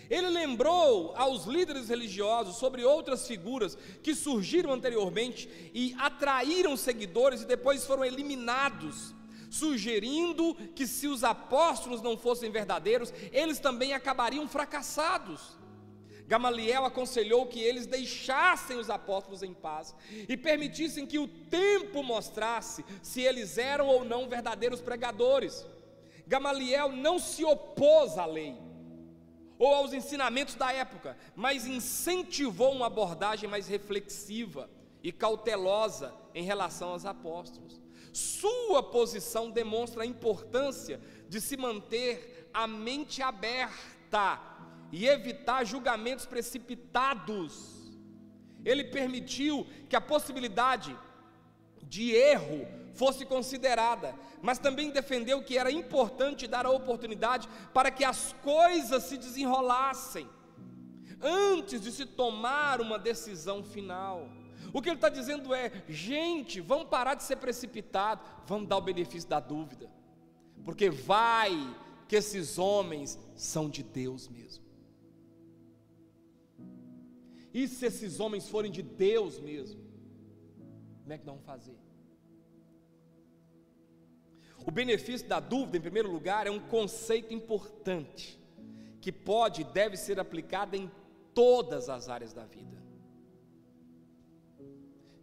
[SPEAKER 1] Ele lembrou aos líderes religiosos sobre outras figuras que surgiram anteriormente e atraíram seguidores e depois foram eliminados, sugerindo que se os apóstolos não fossem verdadeiros, eles também acabariam fracassados. Gamaliel aconselhou que eles deixassem os apóstolos em paz e permitissem que o tempo mostrasse se eles eram ou não verdadeiros pregadores. Gamaliel não se opôs à lei ou aos ensinamentos da época, mas incentivou uma abordagem mais reflexiva e cautelosa em relação aos apóstolos. Sua posição demonstra a importância de se manter a mente aberta e evitar julgamentos precipitados. Ele permitiu que a possibilidade de erro fosse considerada, mas também defendeu que era importante dar a oportunidade para que as coisas se desenrolassem, antes de se tomar uma decisão final. O que ele está dizendo é: gente, vamos parar de ser precipitado, vamos dar o benefício da dúvida, porque vai que esses homens são de Deus mesmo. E se esses homens forem de Deus mesmo, como é que nós vamos fazer? O benefício da dúvida, em primeiro lugar, é um conceito importante, que pode e deve ser aplicado em todas as áreas da vida.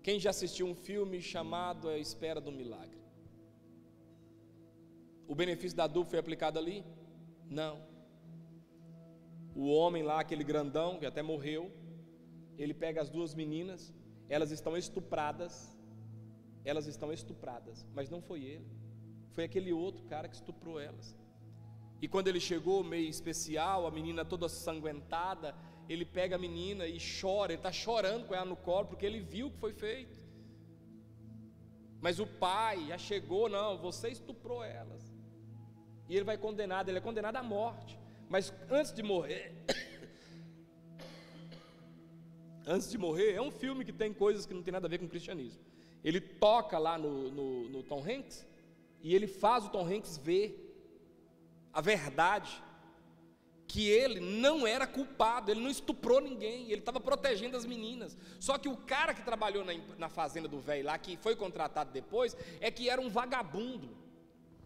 [SPEAKER 1] Quem já assistiu um filme chamado A Espera do Milagre? O benefício da dúvida foi aplicado ali? Não. O homem lá, aquele grandão, que até morreu, ele pega as duas meninas, elas estão estupradas, mas não foi ele, foi aquele outro cara que estuprou elas. E quando ele chegou, meio especial, a menina toda sanguentada, ele pega a menina e chora, ele está chorando com ela no colo, porque ele viu o que foi feito. Mas o pai já chegou: não, você estuprou elas. E ele vai condenado, ele é condenado à morte. Mas antes de morrer, é um filme que tem coisas que não tem nada a ver com o cristianismo. Ele toca lá no Tom Hanks, e ele faz o Tom Hanks ver a verdade, que ele não era culpado, ele não estuprou ninguém, ele estava protegendo as meninas. Só que o cara que trabalhou na fazenda do velho lá, que foi contratado depois, é que era um vagabundo,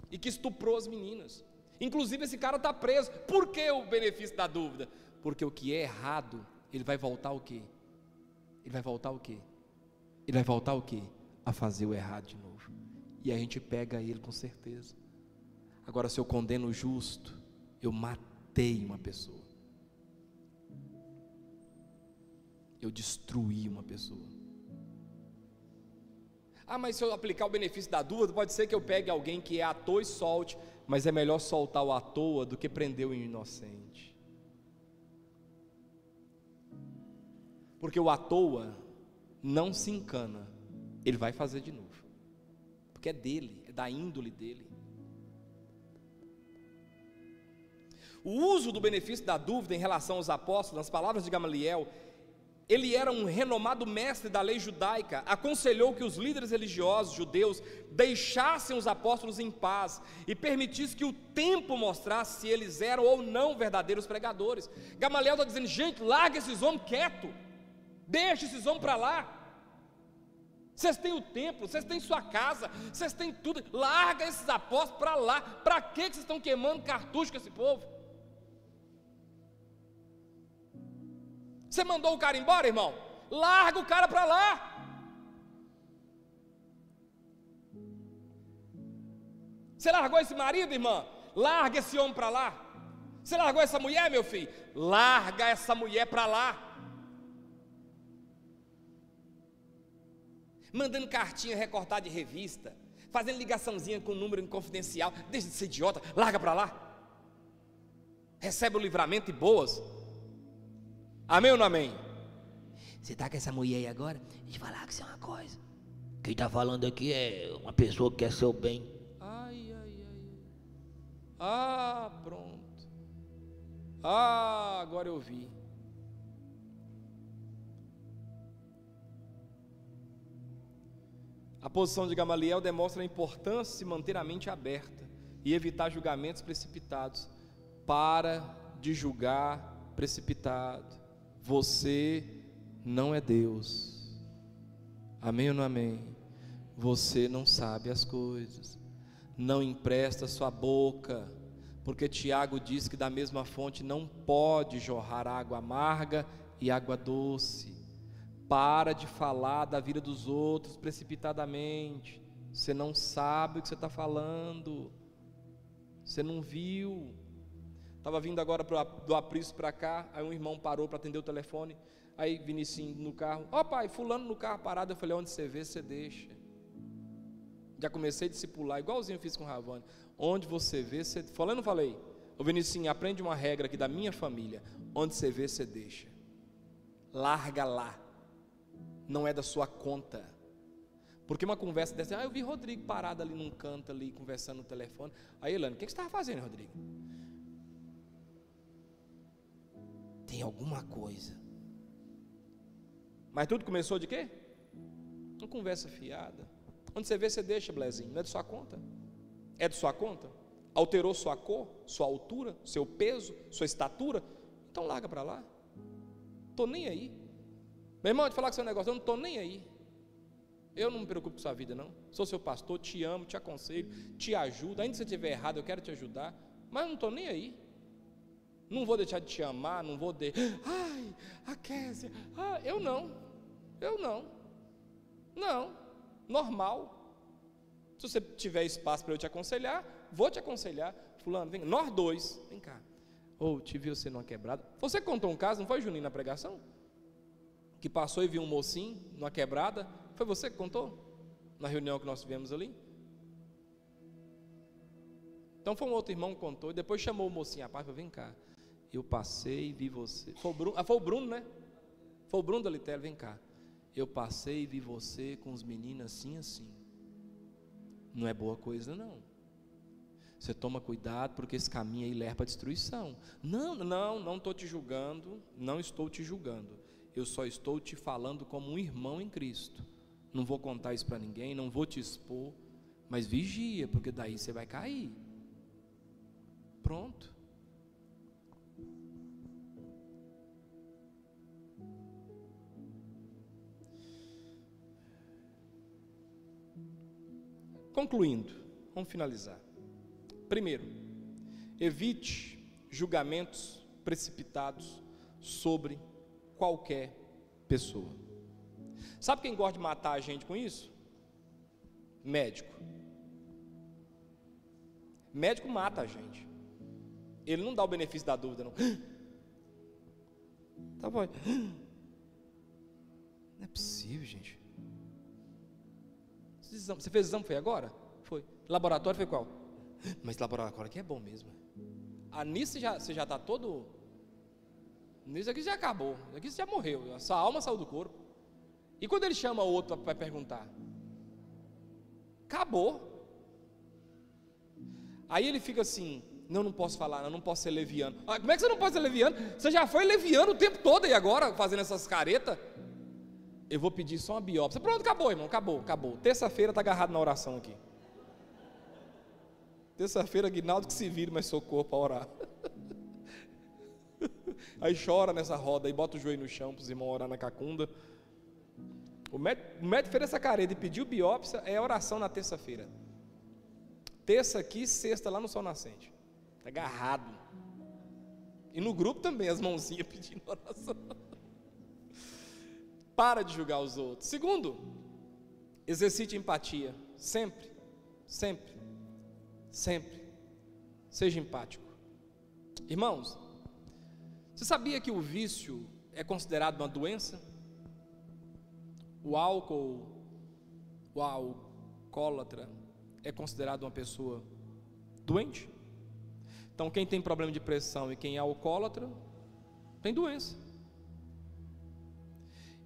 [SPEAKER 1] e que estuprou as meninas. Inclusive esse cara está preso. Por que o benefício da dúvida? Porque o que é errado, ele vai voltar o quê? Ele vai voltar o quê? A fazer o errado de novo. E a gente pega ele com certeza. Agora, se eu condeno o justo, eu matei uma pessoa, eu destruí uma pessoa. Mas se eu aplicar o benefício da dúvida, pode ser que eu pegue alguém que é à toa e solte, mas é melhor soltar o à toa do que prender o inocente. Porque o à toa não se encana, ele vai fazer de novo, porque é dele, é da índole dele. O uso do benefício da dúvida em relação aos apóstolos, nas palavras de Gamaliel, ele era um renomado mestre da lei judaica, aconselhou que os líderes religiosos judeus deixassem os apóstolos em paz e permitissem que o tempo mostrasse se eles eram ou não verdadeiros pregadores. Gamaliel está dizendo: gente, larga esses homens quietos, deixa esses homens para lá. Vocês têm o templo, vocês têm sua casa, vocês têm tudo, larga esses apóstolos para lá. Para que vocês estão queimando cartucho com esse povo? Você mandou o cara embora, irmão? Larga o cara para lá. Você largou esse marido, irmã? Larga esse homem para lá. Você largou essa mulher, meu filho? Larga essa mulher para lá. Mandando cartinha recortada de revista, fazendo ligaçãozinha com número confidencial. Deixa de ser idiota, larga para lá. Recebe o livramento e boas. Amém ou não amém? Você está com essa mulher aí agora? Deixa eu falar com você uma coisa.
[SPEAKER 2] Quem está falando aqui é uma pessoa que quer seu bem.
[SPEAKER 1] Ai, ai, ai. Ah, pronto. Ah, agora eu vi. A posição de Gamaliel demonstra a importância de se manter a mente aberta e evitar julgamentos precipitados. Para de julgar precipitado. Você não é Deus. Amém ou não amém? Você não sabe as coisas. Não empresta sua boca, porque Tiago diz que da mesma fonte não pode jorrar água amarga e água doce. Para de falar da vida dos outros precipitadamente. Você não sabe o que você está falando. Você não viu. Estava vindo agora do Aprisco para cá. Aí um irmão parou para atender o telefone. Aí Vinicinho no carro. Ó pai, fulano no carro parado. Eu falei, onde você vê, você deixa. Já comecei a discipular, igualzinho eu fiz com o Ravani. Onde você vê, você... Falei ou não falei? Ô Vinicinho, aprende uma regra aqui da minha família. Onde você vê, você deixa. Larga lá. Não é da sua conta. Porque uma conversa dessa, eu vi Rodrigo parado ali num canto ali, conversando no telefone. Aí Elane, o que você estava fazendo, Rodrigo? Tem alguma coisa. Mas tudo começou de quê? Uma conversa fiada. Onde você vê, você deixa, Blezinho. Não é de sua conta? É de sua conta? Alterou sua cor, sua altura, seu peso, sua estatura? Então larga para lá. Estou nem aí. Meu irmão, de falar com seu negócio, eu não estou nem aí. Eu não me preocupo com sua vida, não. Sou seu pastor, te amo, te aconselho, te ajudo. Ainda se você estiver errado, eu quero te ajudar. Mas eu não estou nem aí. Não vou deixar de te amar, não vou ai, a Kézia, eu não. Não, normal. Se você tiver espaço para eu te aconselhar, vou te aconselhar. Fulano, vem, nós dois, vem cá. Te vi você numa quebrada. Você contou um caso, não foi, Juninho, na pregação? Que passou e viu um mocinho numa quebrada. Foi você que contou? Na reunião que nós tivemos ali? Então foi um outro irmão que contou. E depois chamou o mocinho à parte. Falou, vem cá. Eu passei e vi você. Foi o Bruno, né? Foi o Bruno da Litério, vem cá. Eu passei e vi você com os meninos assim. Não é boa coisa, não. Você toma cuidado, porque esse caminho aí leva para a destruição. Não estou te julgando. Não estou te julgando. Eu só estou te falando como um irmão em Cristo. Não vou contar isso para ninguém, não vou te expor. Mas vigia, porque daí você vai cair. Pronto. Concluindo, vamos finalizar. Primeiro, evite julgamentos precipitados sobre qualquer pessoa. Sabe quem gosta de matar a gente com isso? Médico. Médico mata a gente. Ele não dá o benefício da dúvida, não. Tá bom. Não é possível, gente. Você fez exame, foi agora? Foi. Laboratório foi qual? Mas laboratório aqui é bom mesmo. Nisso você já está todo... Nisso aqui já acabou. Aqui você já morreu. A sua alma saiu do corpo. E quando ele chama o outro para perguntar? Acabou. Aí ele fica assim, não posso falar, não posso ser leviano. Como é que você não pode ser leviano? Você já foi leviano o tempo todo e agora fazendo essas caretas? Eu vou pedir só uma biópsia. Pronto, acabou, irmão, acabou. Terça-feira está agarrado na oração aqui. Terça-feira, Guinaldo que se vire, mas socorro para orar. Aí chora nessa roda e bota o joelho no chão para os irmãos orar na cacunda. O médico fez essa careta e pediu biópsia, é oração na terça-feira. Terça aqui, sexta lá no Sol Nascente. Está agarrado. E no grupo também, as mãozinhas pedindo oração. Para de julgar os outros. Segundo, exercite empatia. Sempre. Seja empático. Irmãos, você sabia que o vício é considerado uma doença? O alcoólatra é considerado uma pessoa doente? Então quem tem problema de pressão e quem é alcoólatra tem doença.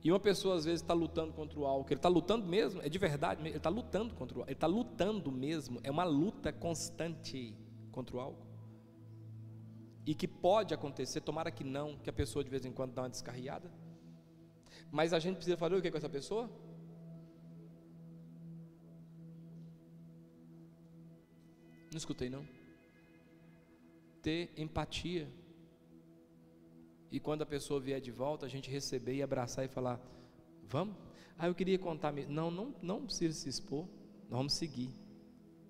[SPEAKER 1] E uma pessoa às vezes está lutando contra o álcool, ele está lutando mesmo, é de verdade, ele está lutando contra o álcool, ele está lutando mesmo, é uma luta constante contra o álcool. E que pode acontecer, tomara que não, que a pessoa de vez em quando dá uma descarriada. Mas a gente precisa fazer o que com essa pessoa? Não escutei não. Ter empatia. E quando a pessoa vier de volta, a gente receber e abraçar e falar: vamos? Eu queria contar. Não precisa se expor, nós vamos seguir.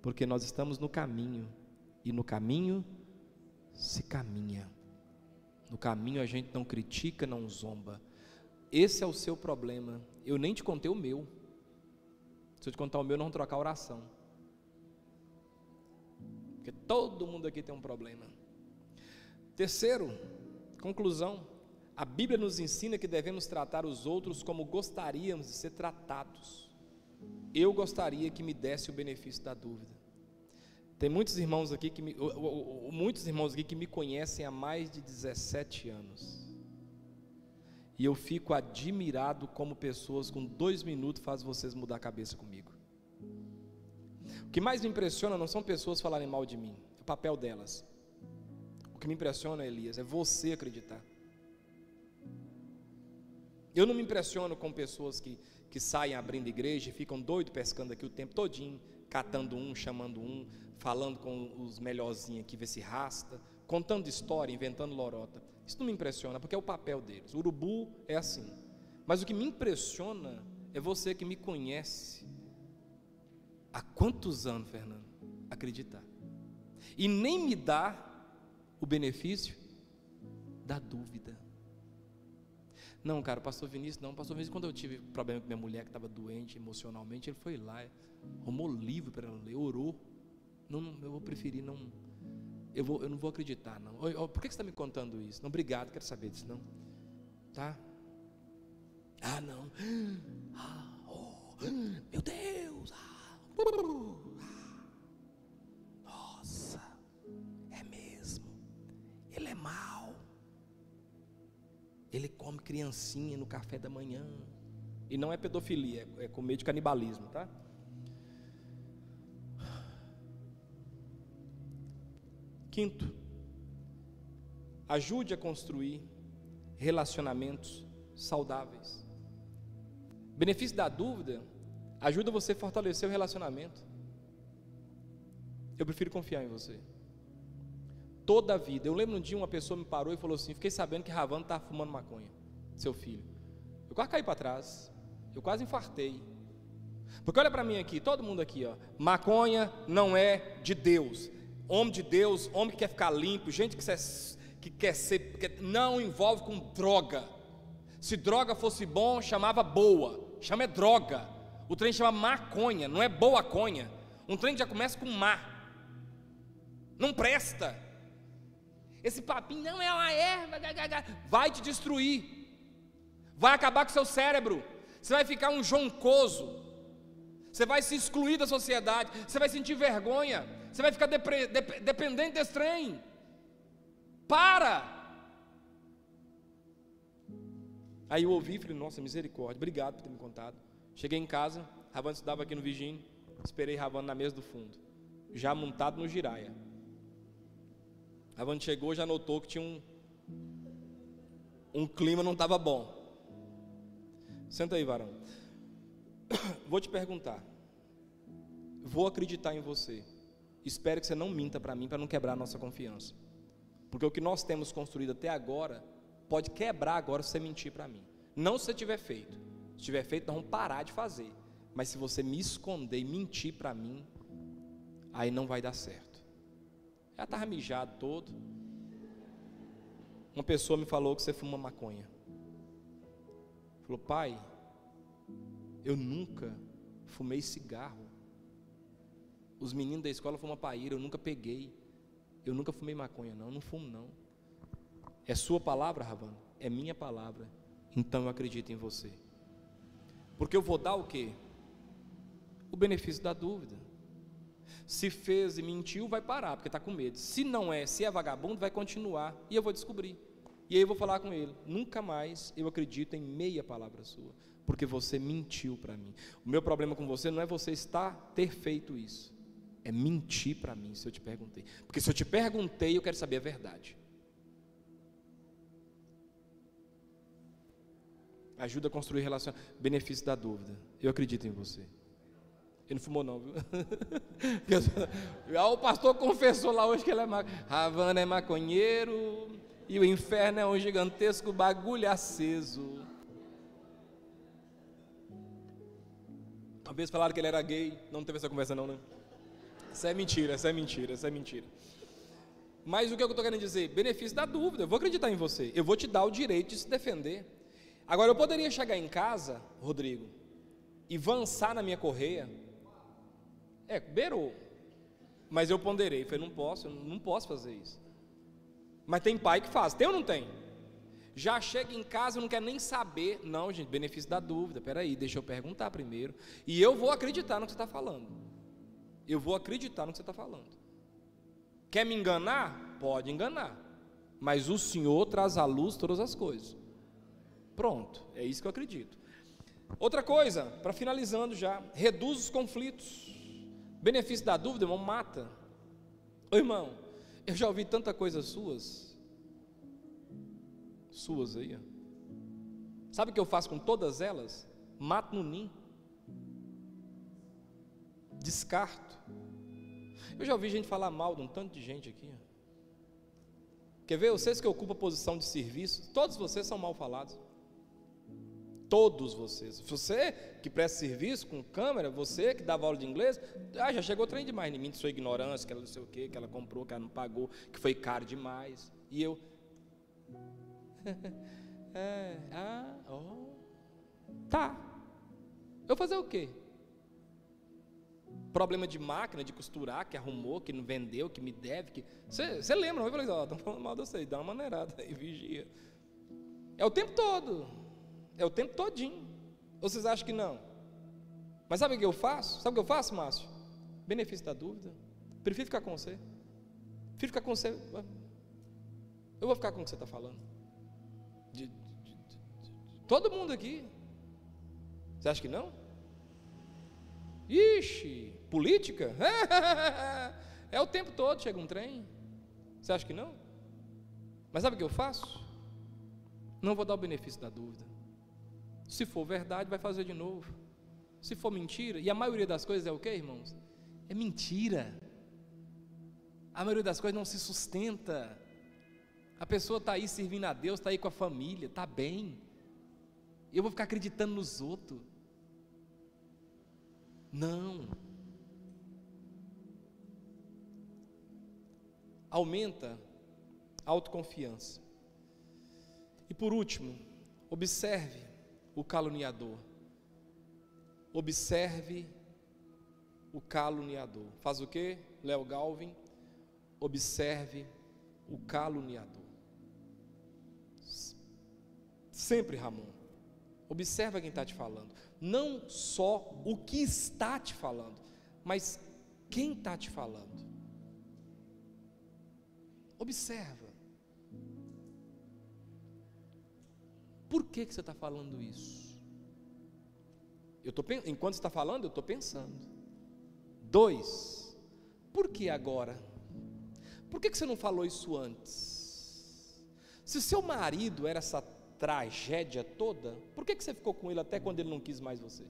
[SPEAKER 1] Porque nós estamos no caminho. E no caminho se caminha. No caminho a gente não critica, não zomba. Esse é o seu problema. Eu nem te contei o meu. Se eu te contar o meu, não vamos trocar oração. Porque todo mundo aqui tem um problema. Terceiro, conclusão. A Bíblia nos ensina que devemos tratar os outros como gostaríamos de ser tratados. Eu gostaria que me desse o benefício da dúvida. Tem muitos irmãos aqui que me conhecem há mais de 17 anos. E eu fico admirado como pessoas com 2 minutos fazem vocês mudar a cabeça comigo. O que mais me impressiona não são pessoas falarem mal de mim, é o papel delas. O que me impressiona, Elias, é você acreditar. Eu não me impressiono com pessoas que saem abrindo igreja e ficam doidos pescando aqui o tempo todinho, catando um, chamando um, falando com os melhorzinhos aqui, ver se rasta, contando história, inventando lorota. Isso não me impressiona, porque é o papel deles. O urubu é assim. Mas o que me impressiona é você que me conhece há quantos anos, Fernando? Acreditar. E nem me dá o benefício da dúvida. Não, cara, pastor Vinícius, não. Pastor Vinícius, quando eu tive problema com minha mulher que estava doente emocionalmente, ele foi lá, arrumou livro para ela ler, orou. Não, eu vou preferir não. Eu não vou acreditar, não. Por que você está me contando isso? Não, obrigado, quero saber disso, não. Tá? Não. Meu Deus. Nossa, é mesmo. Ele é mau. Ele come criancinha no café da manhã. E não é pedofilia, é comer de canibalismo, tá? Quinto, ajude a construir relacionamentos saudáveis. Benefício da dúvida ajuda você a fortalecer o relacionamento. Eu prefiro confiar em você. Toda a vida. Eu lembro um dia uma pessoa me parou e falou assim: fiquei sabendo que Ravano está fumando maconha, seu filho. Eu quase caí para trás. Eu quase infartei. Porque olha para mim aqui, todo mundo aqui, ó. Maconha não é de Deus. Homem de Deus, homem que quer ficar limpo, gente que quer ser, não envolve com droga. Se droga fosse bom, chamava boa. Chama é droga. O trem chama maconha, não é boa conha. Um trem já começa com má. Não presta. Esse papinho não é uma erva, vai te destruir. Vai acabar com o seu cérebro. Você vai ficar um joncoso. Você vai se excluir da sociedade. Você vai sentir vergonha. Você vai ficar dependente desse trem. Para. Aí eu ouvi e falei: nossa, misericórdia, obrigado por ter me contado. Cheguei em casa, Ravano estudava aqui no Virgínio. Esperei Ravano na mesa do fundo, já montado no giraia. Ravano chegou, já notou que tinha um clima não estava bom. Senta aí, varão. Vou te perguntar. Vou acreditar em você. Espero que você não minta para mim, para não quebrar a nossa confiança. Porque o que nós temos construído até agora pode quebrar agora se você mentir para mim. Não se você tiver feito. Se tiver feito, nós vamos parar de fazer. Mas se você me esconder e mentir para mim, aí não vai dar certo. Já estava mijado todo. Uma pessoa me falou que você fuma maconha. Falou: pai, eu nunca fumei cigarro. Os meninos da escola fumam paíra, eu nunca peguei. Eu nunca fumei maconha, não fumo não. É sua palavra, Ravano? É minha palavra. Então eu acredito em você. Porque eu vou dar o quê? O benefício da dúvida. Se fez e mentiu, vai parar, porque está com medo. Se não é, se é vagabundo, vai continuar. E eu vou descobrir. E aí eu vou falar com ele: nunca mais eu acredito em meia palavra sua, porque você mentiu para mim. O meu problema com você não é você ter feito isso, é mentir para mim se eu te perguntei. Porque se eu te perguntei, eu quero saber a verdade. Ajuda a construir relacionamento. Benefício da dúvida. Eu acredito em você. Ele não fumou não, viu? O pastor confessou lá hoje que ele é Havana é maconheiro e o inferno é um gigantesco bagulho aceso. Uma vez falaram que ele era gay. Não teve essa conversa não, né? Isso é mentira, isso é mentira, isso é mentira. Mas o que eu estou querendo dizer? Benefício da dúvida. Eu vou acreditar em você. Eu vou te dar o direito de se defender. Agora, eu poderia chegar em casa, Rodrigo, e avançar na minha correia. Beirou. Mas eu ponderei, falei, não posso fazer isso. Mas tem pai que faz, tem ou não tem? Já chega em casa e não quer nem saber. Não, gente, benefício da dúvida. Peraí, deixa eu perguntar primeiro. E eu vou acreditar no que você está falando. Eu vou acreditar no que você está falando. Quer me enganar? Pode enganar. Mas o Senhor traz à luz todas as coisas. Pronto, é isso que eu acredito. Outra coisa, para finalizando já, reduz os conflitos. Benefício da dúvida, irmão, mata. Ô irmão, eu já ouvi tanta coisa suas aí, ó. Sabe o que eu faço com todas elas? Mato no ninho. Descarto. Eu já ouvi gente falar mal de um tanto de gente aqui, ó. Quer ver? Vocês que ocupam a posição de serviço, todos vocês são mal falados. Todos vocês. Você que presta serviço com câmera, você que dava aula de inglês, já chegou trem demais em mim, de sua ignorância, que ela não sei o que ela comprou, que ela não pagou, que foi caro demais. E eu tá. Eu fazer o quê? Problema de máquina, de costurar, que arrumou, que não vendeu, que me deve, que... Você lembra, não? Eu falei, estão falando mal de você, dá uma maneirada aí, vigia. É o tempo todo. É o tempo todinho. Ou vocês acham que não? Mas sabe o que eu faço? Sabe o que eu faço, Márcio? Benefício da dúvida. Prefiro ficar com você. Prefiro ficar com você. Eu vou ficar com o que você está falando. Todo mundo aqui. Você acha que não? Ixi, política? É o tempo todo, chega um trem. Você acha que não? Mas sabe o que eu faço? Não vou dar o benefício da dúvida. Se for verdade, vai fazer de novo. Se for mentira, e a maioria das coisas é o que, irmãos? É mentira. A maioria das coisas não se sustenta. A pessoa está aí servindo a Deus, está aí com a família, está bem. Eu vou ficar acreditando nos outros. Não. Aumenta a autoconfiança. E por último, observe o caluniador. Observe o caluniador. Faz o quê? Léo Galvin. Observe o caluniador. Sempre, Ramon. Observa quem está te falando. Não só o que está te falando, mas quem está te falando. Observa. Por que você está falando isso? Enquanto você está falando, eu estou pensando. 2, por que agora? Por que você não falou isso antes? Se seu marido era essa tragédia toda, por que você ficou com ele até quando ele não quis mais você?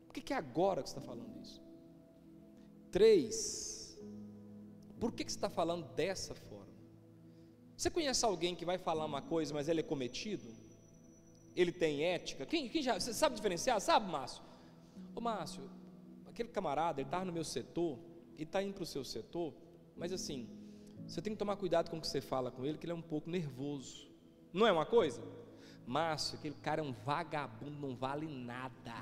[SPEAKER 1] Por que é agora que você está falando isso? 3, por que você está falando dessa forma? Você conhece alguém que vai falar uma coisa, mas ele é cometido? Ele tem ética? Quem já, você sabe diferenciar? Sabe, Márcio? Ô Márcio, aquele camarada, ele estava no meu setor, ele está indo para o seu setor, mas assim, você tem que tomar cuidado com o que você fala com ele, que ele é um pouco nervoso. Não é uma coisa? Márcio, aquele cara é um vagabundo, não vale nada.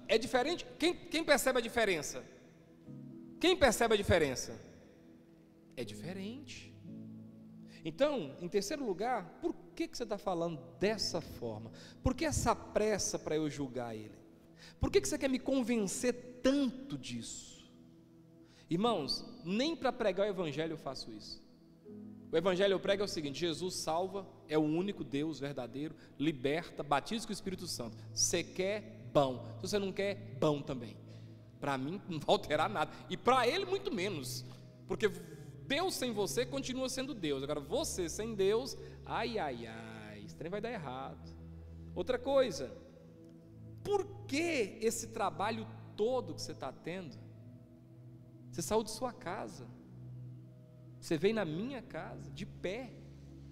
[SPEAKER 1] É diferente? Quem percebe a diferença? Quem percebe a diferença? É diferente. Então, em terceiro lugar, por que você está falando dessa forma? Por que essa pressa para eu julgar ele? Por que você quer me convencer tanto disso? Irmãos, nem para pregar o evangelho eu faço isso. O evangelho eu prego é o seguinte: Jesus salva, é o único Deus verdadeiro, liberta, batiza com o Espírito Santo. Você quer, bom. Se você não quer, bom também. Para mim não vai alterar nada, e para ele muito menos, porque Deus sem você continua sendo Deus. Agora você sem Deus, ai, esse trem vai dar errado. Outra coisa, por que esse trabalho todo que você está tendo? Você saiu de sua casa, você veio na minha casa, de pé,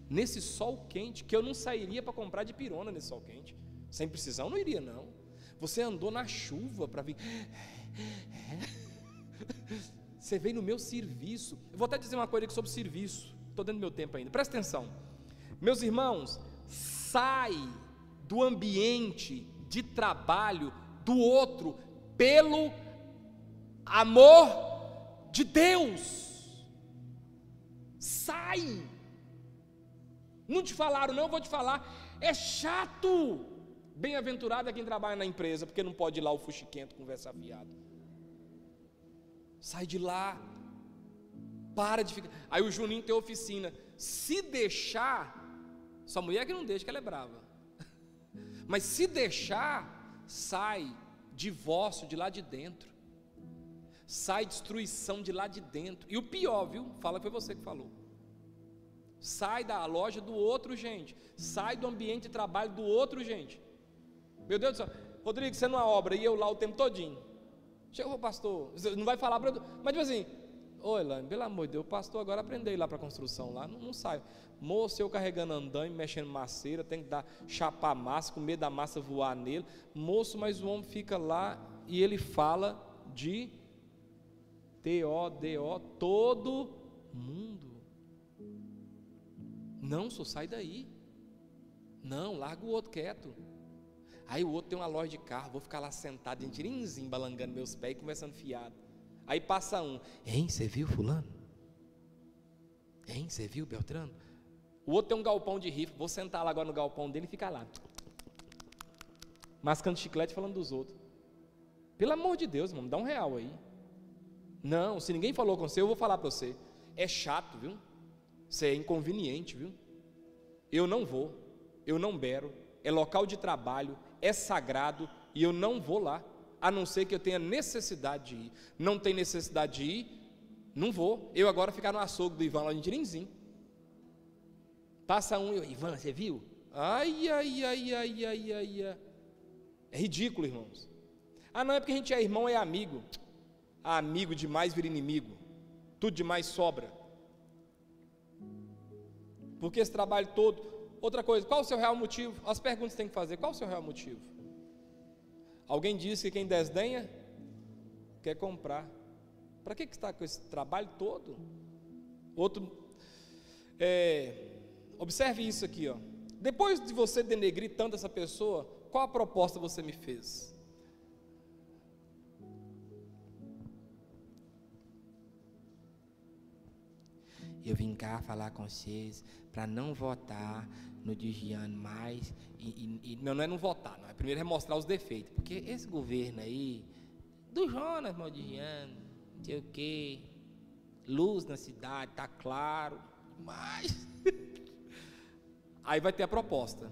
[SPEAKER 1] nesse sol quente, que eu não sairia para comprar de pirona nesse sol quente, sem precisar eu não iria não. Você andou na chuva para vir, você veio no meu serviço. Eu vou até dizer uma coisa aqui sobre serviço, estou dando meu tempo ainda, presta atenção. Meus irmãos, sai do ambiente de trabalho do outro pelo amor de Deus. Sai. Não te falaram não, eu vou te falar, é chato. Bem-aventurado é quem trabalha na empresa, porque não pode ir lá o fuxiquento, conversa fiado. Sai de lá, para de ficar. Aí o Juninho tem oficina, se deixar, sua mulher que não deixa, que ela é brava, mas se deixar, sai divórcio de lá de dentro, sai destruição de lá de dentro, e o pior, viu, fala que foi você que falou, sai da loja do outro, gente, sai do ambiente de trabalho do outro, gente. Meu Deus do céu, Rodrigo, você numa obra, e eu lá o tempo todinho, chega o pastor, não vai falar para, mas tipo assim, oi Elaine, pelo amor de Deus, o pastor agora aprendeu a ir lá para a construção, lá, não sai, moço, eu carregando andaime, mexendo maceira, tem que chapar massa, com medo da massa voar nele, moço, mas o homem fica lá, e ele fala de T-O-D-O, todo mundo, não, só sai daí, não, larga o outro quieto. Aí o outro tem uma loja de carro, vou ficar lá sentado, em tirinzinho, balangando meus pés e conversando fiado. Aí passa um, hein, você viu fulano? Hein, você viu Beltrano? O outro tem um galpão de rifa, vou sentar lá agora no galpão dele e ficar lá, mascando chiclete falando dos outros. Pelo amor de Deus, irmão, dá R$1 aí. Não, se ninguém falou com você, eu vou falar para você. É chato, viu? Você é inconveniente, viu? Eu não vou, eu não bero, é local de trabalho, é sagrado, e eu não vou lá, a não ser que eu tenha necessidade de ir. Não tem necessidade de ir, não vou. Eu agora ficar no açougue do Ivan lá em Tirinzinho. Passa um, Ivan, você viu? Ai. É ridículo, irmãos. Ah, não, é porque a gente é irmão, é amigo. Amigo demais vira inimigo. Tudo demais sobra. Porque esse trabalho todo. Outra coisa, qual o seu real motivo? As perguntas que tem que fazer, qual o seu real motivo? Alguém disse que quem desdenha quer comprar. Para que está com esse trabalho todo? Outro, observe isso aqui, ó. Depois de você denegrir tanto essa pessoa, qual a proposta você me fez? Eu vim cá falar com vocês para não votar no Digiano mais, não é não votar, não, primeiro é mostrar os defeitos, porque esse governo aí, do Jonas Maldigiano, não sei o que, luz na cidade, tá claro, mas, aí vai ter a proposta,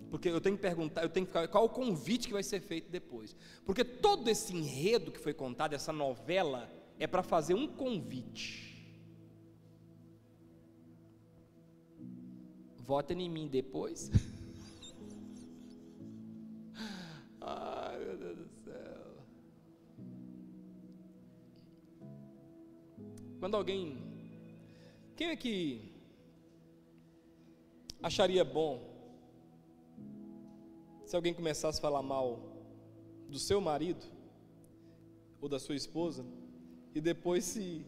[SPEAKER 1] porque eu tenho que perguntar, eu tenho que ficar, qual o convite que vai ser feito depois, porque todo esse enredo que foi contado, essa novela, é para fazer um convite. Votem em mim depois. Ai, meu Deus do céu. Quando alguém, quem é que acharia bom se alguém começasse a falar mal do seu marido ou da sua esposa e depois se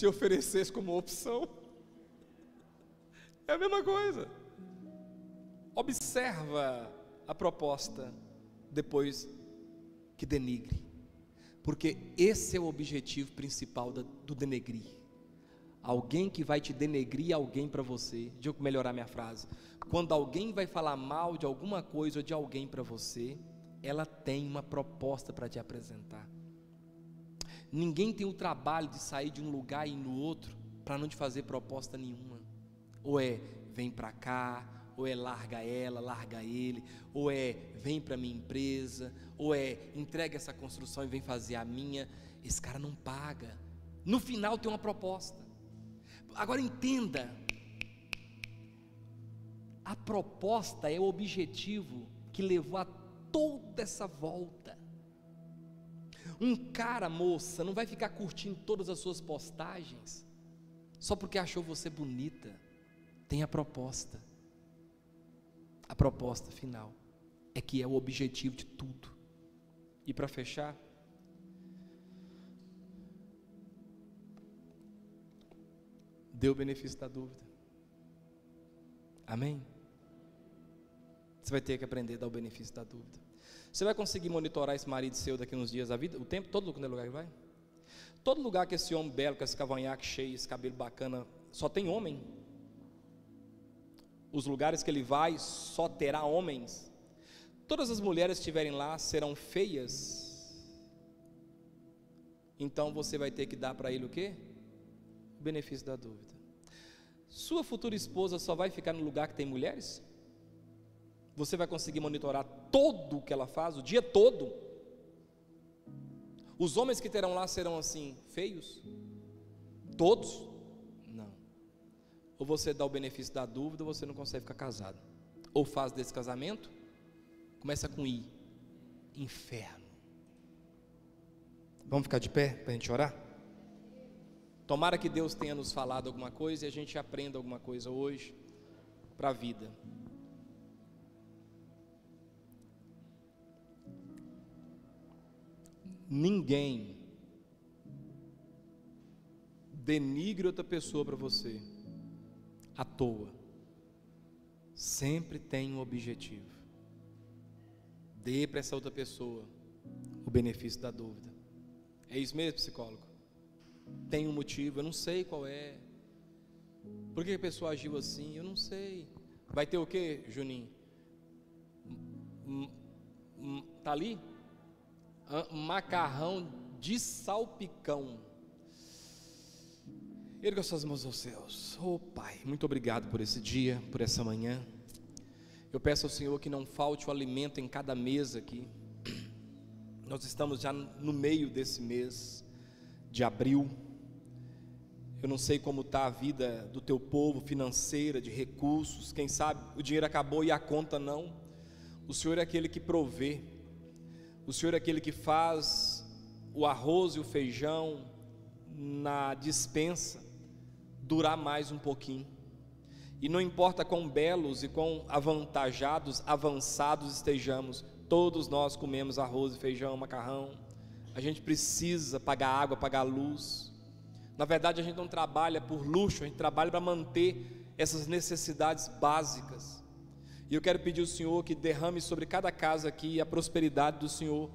[SPEAKER 1] oferecesse como opção? É a mesma coisa. Observa a proposta depois que denigre, porque esse é o objetivo principal do denegrir. Alguém que vai te denegrir alguém para você. Deixa eu melhorar minha frase. Quando alguém vai falar mal de alguma coisa ou de alguém para você, ela tem uma proposta para te apresentar. Ninguém tem o trabalho de sair de um lugar e ir no outro para não te fazer proposta nenhuma. Ou é vem para cá, ou é larga ela, larga ele, ou é vem para minha empresa, ou é entrega essa construção e vem fazer a minha. Esse cara não paga. No final tem uma proposta. Agora entenda, a proposta é o objetivo que levou a toda essa volta. Um cara, moça, não vai ficar curtindo todas as suas postagens só porque achou você bonita. Tem a proposta. A proposta final é que é o objetivo de tudo. E para fechar, dê o benefício da dúvida. Amém? Você vai ter que aprender a dar o benefício da dúvida. Você vai conseguir monitorar esse marido seu daqui uns dias, a vida, o tempo todo, quando é lugar que vai? Todo lugar que esse homem belo, com esse cavanhaque cheio, esse cabelo bacana, só tem homem. Os lugares que ele vai só terá homens. Todas as mulheres que estiverem lá serão feias. Então você vai ter que dar para ele o quê? O benefício da dúvida. Sua futura esposa só vai ficar no lugar que tem mulheres? Você vai conseguir monitorar tudo o que ela faz, o dia todo? Os homens que terão lá serão assim, feios? Todos? Não. Ou você dá o benefício da dúvida, ou você não consegue ficar casado. Ou faz desse casamento, começa com I, inferno. Vamos ficar de pé para a gente orar? Tomara que Deus tenha nos falado alguma coisa e a gente aprenda alguma coisa hoje para a vida. Ninguém denigre outra pessoa para você à toa. Sempre tem um objetivo. Dê para essa outra pessoa o benefício da dúvida. É isso mesmo, psicólogo? Tem um motivo, eu não sei qual é. Por que a pessoa agiu assim? Eu não sei. Vai ter o que, Juninho? Tá ali? Macarrão de salpicão. Erga suas mãos aos céus. Oh Pai, muito obrigado por esse dia, por essa manhã. Eu peço ao Senhor que não falte o alimento em cada mesa aqui. Nós estamos já no meio desse mês de abril. Eu não sei como está a vida do teu povo financeira, de recursos. Quem sabe o dinheiro acabou e a conta não. O Senhor é aquele que provê. O Senhor é aquele que faz o arroz e o feijão na despensa durar mais um pouquinho. E não importa quão belos e quão avantajados, avançados estejamos, todos nós comemos arroz e feijão, macarrão. A gente precisa pagar água, pagar luz. Na verdade a gente não trabalha por luxo, a gente trabalha para manter essas necessidades básicas. E eu quero pedir ao Senhor que derrame sobre cada casa aqui a prosperidade do Senhor,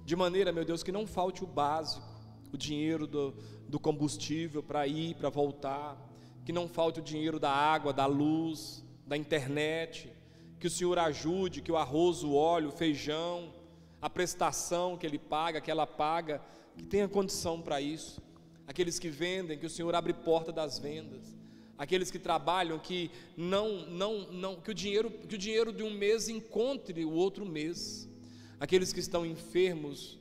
[SPEAKER 1] de maneira, meu Deus, que não falte o básico, o dinheiro do combustível para ir, para voltar, que não falte o dinheiro da água, da luz, da internet, que o Senhor ajude, que o arroz, o óleo, o feijão, a prestação que ele paga, que ela paga, que tenha condição para isso. Aqueles que vendem, que o Senhor abre porta das vendas. Aqueles que trabalham, que que o dinheiro de um mês encontre o outro mês. Aqueles que estão enfermos,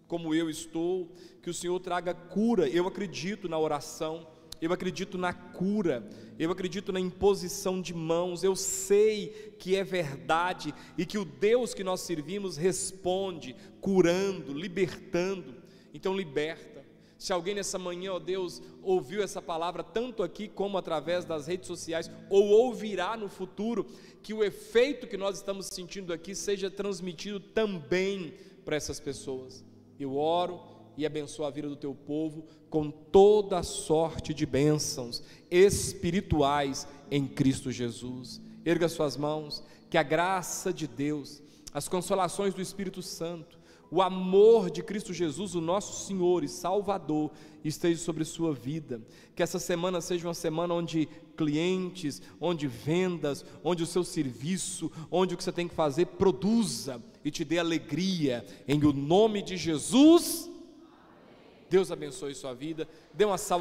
[SPEAKER 1] como eu estou, que o Senhor traga cura. Eu acredito na oração, eu acredito na cura, eu acredito na imposição de mãos. Eu sei que é verdade e que o Deus que nós servimos responde, curando, libertando. Então liberta. Se alguém nessa manhã, ó Deus, ouviu essa palavra tanto aqui como através das redes sociais, ou ouvirá no futuro, que o efeito que nós estamos sentindo aqui seja transmitido também para essas pessoas. Eu oro e abençoo a vida do teu povo com toda sorte de bênçãos espirituais em Cristo Jesus. Erga suas mãos, que a graça de Deus, as consolações do Espírito Santo, o amor de Cristo Jesus, o nosso Senhor e Salvador, esteja sobre sua vida. Que essa semana seja uma semana onde clientes, onde vendas, onde o seu serviço, onde o que você tem que fazer produza e te dê alegria, em o nome de Jesus. Deus abençoe sua vida. Dê uma salva.